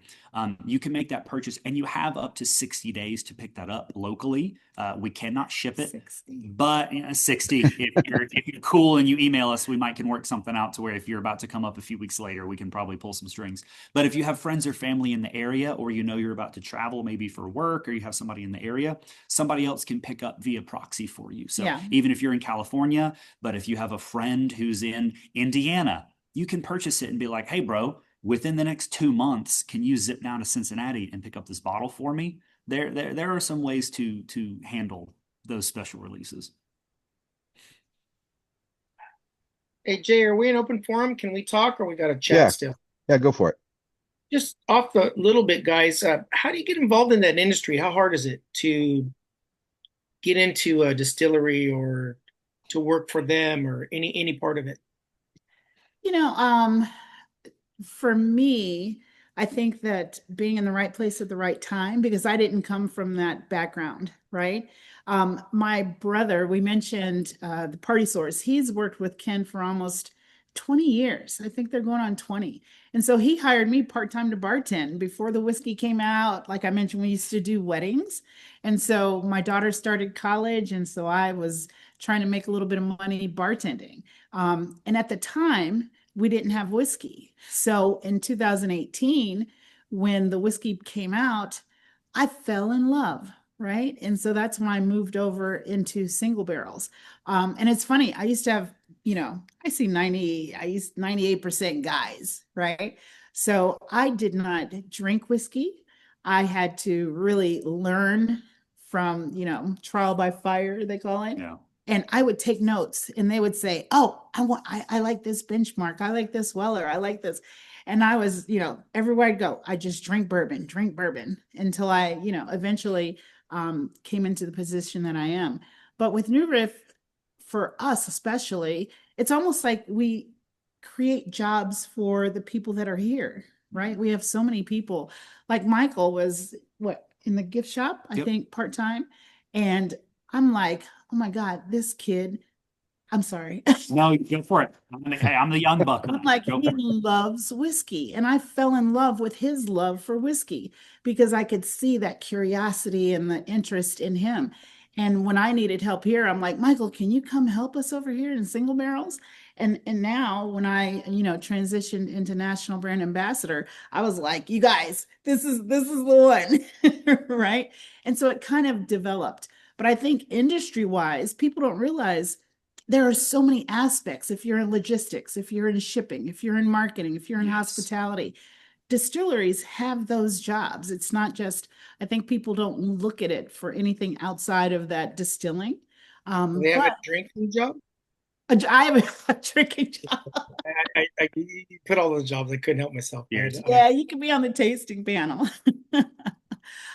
You can make that purchase, and you have up to 60 days to pick that up locally. We cannot ship it, 60. but 60. If you're cool and you email us, we can work something out to where if you're about to come up a few weeks later, we can probably pull some strings. But if you have friends or family in the area, or you're about to travel maybe for work, or you have somebody in the area, somebody else can pick up via proxy for you. So even if you're in California, but if you have a friend who's in Indiana, you can purchase it and be like, hey, bro, within the next 2 months, can you zip down to Cincinnati and pick up this bottle for me? There are some ways to handle those special releases. Hey, Jay, are we in open forum? Can we talk, or we got to chat still? Yeah, go for it. Just off the little bit, guys, how do you get involved in that industry? How hard is it to get into a distillery or to work for them or any part of it? For me, I think that being in the right place at the right time, because I didn't come from that background, right? My brother, we mentioned the Party Source. He's worked with Ken for almost 20 years. I think they're going on 20. And so he hired me part-time to bartend before the whiskey came out. Like I mentioned, we used to do weddings. And so my daughter started college, and so I was trying to make a little bit of money bartending. And at the time, we didn't have whiskey. So in 2018, when the whiskey came out, I fell in love, right? And so that's when I moved over into single barrels. And it's funny, I used to have, I see 98% guys, right? So I did not drink whiskey. I had to really learn from, trial by fire, they call it. Yeah. And I would take notes, and they would say, oh, I like this benchmark. I like this Weller. I like this. And I was, everywhere I'd go, I just drink bourbon until I, eventually came into the position that I am. But with New Riff, for us especially, it's almost like we create jobs for the people that are here, right? We have so many people. Like Michael was, in the gift shop, I think, part-time. And I'm like, oh my God, this kid, I'm sorry. No, go for it. I'm the young buck. I'm like, he loves whiskey. And I fell in love with his love for whiskey because I could see that curiosity and the interest in him. And when I needed help here, I'm like, Michael, can you come help us over here in single barrels? And now when I, transitioned into national brand ambassador, I was like, you guys, this is the one, right? And so it kind of developed. But I think industry-wise, people don't realize there are so many aspects. If you're in logistics, if you're in shipping, if you're in marketing, if you're in hospitality, distilleries have those jobs. It's not just, I think people don't look at it for anything outside of that distilling. They have a drinking job? I have a drinking job. I put all those jobs. I couldn't help myself. Yeah, you can be on the tasting panel.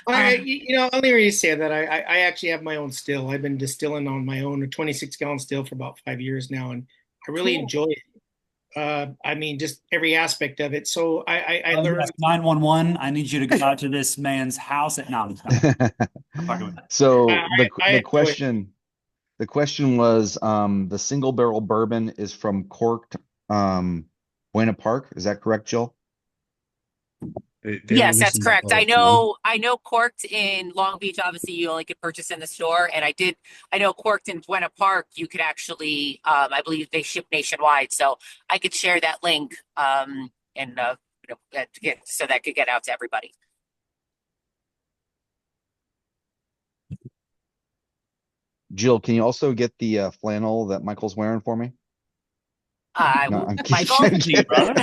Only reason to say that I actually have my own still. I've been distilling on my own, a 26-gallon still for about 5 years now, and I really enjoy it. Just every aspect of it. So I learned. 911. I need you to go out to this man's house at night. So the question was, the single barrel bourbon is from corked Buena Park. Is that correct, Jill? Yes, that's correct. I know corked in Long Beach, obviously you only could purchase in the store. And I know corked in Buena Park, you could actually, I believe they ship nationwide. So I could share that link so that could get out to everybody. Jill, can you also get the flannel that Michael's wearing for me? Michael, brother.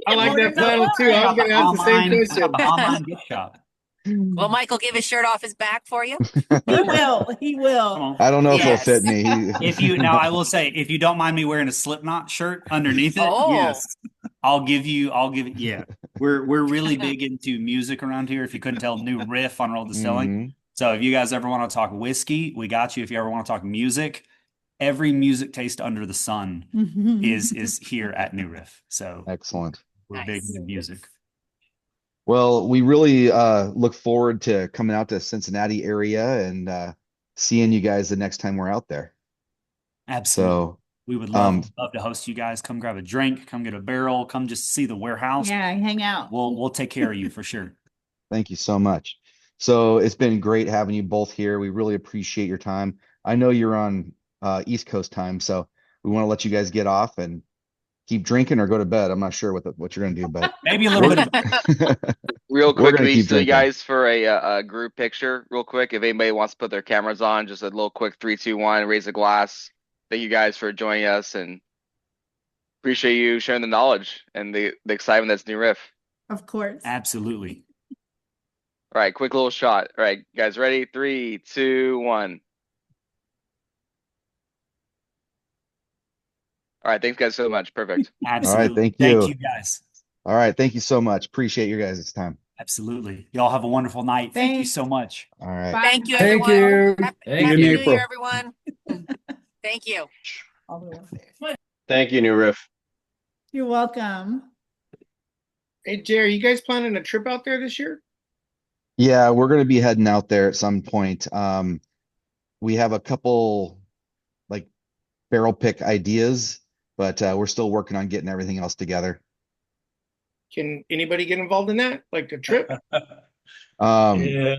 I like that flannel too. I was going to ask the same question. Online gift shop. Will Michael give his shirt off his back for you? He will. He will. I don't know if it'll Yes. fit me. If you now, I will say, if you don't mind me wearing a Slipknot shirt underneath it, Oh. yes, I'll give it. Yeah, we're really big into music around here. If you couldn't tell, New Riff on Roll Distilling. Mhm. So if you guys ever want to talk whiskey, we got you. If you ever want to talk music, every music taste under the sun is here at New Riff. So Excellent. we're big Nice. into music. Well, we really look forward to coming out to Cincinnati area and seeing you guys the next time we're out there. Absolutely. So, We would love to host you guys. Come grab a drink, come get a barrel, come just see the warehouse. Yeah, hang out. We'll take care of you for sure. thank you so much. So it's been great having you both here. We really appreciate your time. I know you're on East Coast time, so we want to let you guys get off and keep drinking or go to bed. I'm not sure what you're gonna do, but Maybe a little bit of Real We're quick, gonna we keep see you drinking. guys for a group picture, real quick. If anybody wants to put their cameras on, just a little quick 3, 2, 1, raise a glass. Thank you guys for joining us and appreciate you sharing the knowledge and the excitement that's New Riff. Of course. absolutely. All right, quick little shot. All right, guys, ready? 3, 2, 1. All right, thanks guys so much. Perfect. Absolutely. thank Thank you. you guys. all right, thank you so much. Appreciate your guys' time. Absolutely. Y'all have a wonderful night. Thank you Thanks. so much. All right. Bye. Thank you, Thank everyone. you. Happy you in New April. Year, everyone. Thank you. All the way upstairs. Thank you, New Riff. You're welcome. Hey, Jerry, you guys planning a trip out there this year? Yeah, we're gonna be heading out there at some point. We have a couple like barrel pick ideas, but we're still working on getting everything else together. Can anybody get involved in that? Like a trip? Yeah.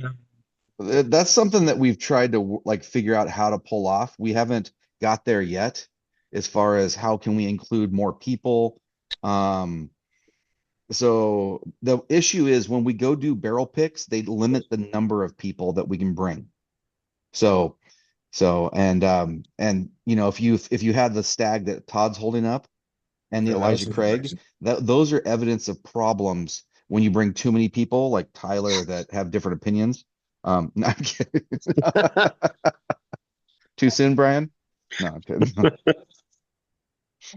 That's something that we've tried to like figure out how to pull off. We haven't got there yet as far as how can we include more people. So the issue is when we go do barrel picks, they limit the number of people that we can bring. So and you know if you had the stag that Todd's holding up and the Yeah, that Elijah was Craig, amazing. those are evidence of problems when you bring too many people like Tyler that have different opinions. No, I'm kidding. Too soon, Brian? No, I'm kidding.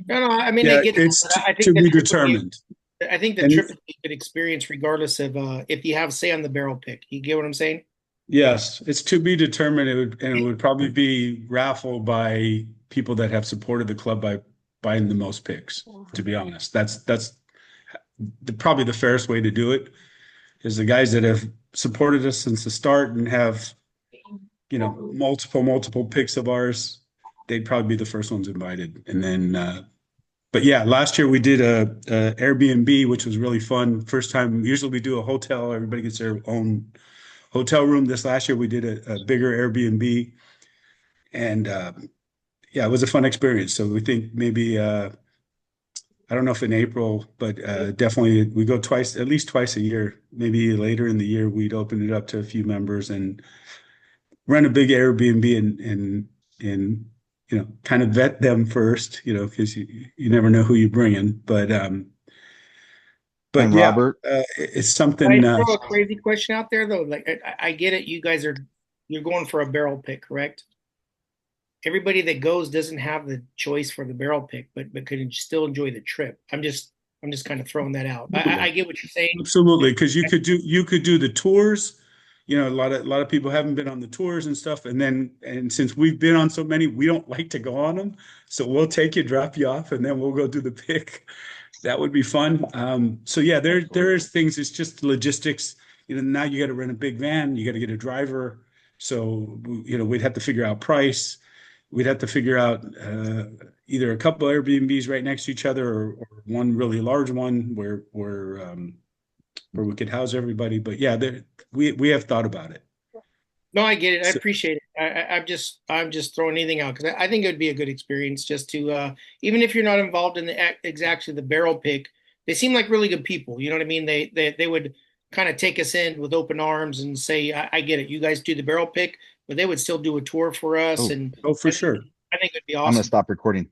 No, I mean, Yeah, I get that, it's but I to think the be trip would be- determined. I think the And trip would be a good experience regardless of if you have say on the barrel pick. You get what I'm saying? Yes, it's to be determined. It would probably be raffled by people that have supported the club by buying the most picks. To be honest, that's probably the fairest way to do it. Is the guys that have supported us since the start and have, you know, multiple picks of ours, they'd probably be the first ones invited. And then, but yeah, last year we did a Airbnb, which was really fun. First time. Usually we do a hotel. Everybody gets their own hotel room. This last year we did a bigger Airbnb, and yeah, it was a fun experience. So we think maybe I don't know if in April, but definitely we go at least twice a year. Maybe later in the year we'd open it up to a few members and run a big Airbnb and you know kind of vet them first, you know, because you never know who you bring in. But And yeah, Robert, it's Can something. I throw a crazy question out there though? Like I get it. You're going for a barrel pick, correct? Everybody that goes doesn't have the choice for the barrel pick, but could still enjoy the trip. I'm just kind of throwing that out. I get what you're saying. Absolutely, because you could do the tours. You know, a lot of people haven't been on the tours and stuff, and since we've been on so many, we don't like to go on them. So we'll take you, drop you off, and then we'll go do the pick. That would be fun. So yeah, there is things. It's just logistics. You know, now you got to rent a big van. You got to get a driver. So you know, we'd have to figure out price. We'd have to figure out either a couple of Airbnbs right next to each other, or one really large one where we could house everybody. But yeah, we have thought about it. No, I get it. I So- appreciate it. I'm just throwing anything out because I think it would be a good experience just to even if you're not involved in exactly the barrel pick, they seem like really good people. You know what I mean? They would kind of take us in with open arms and say, I get it. You guys do the barrel pick, but they would still do a tour for us. Oh. And Oh, for sure. I think it'd be I'm gonna awesome. stop recording.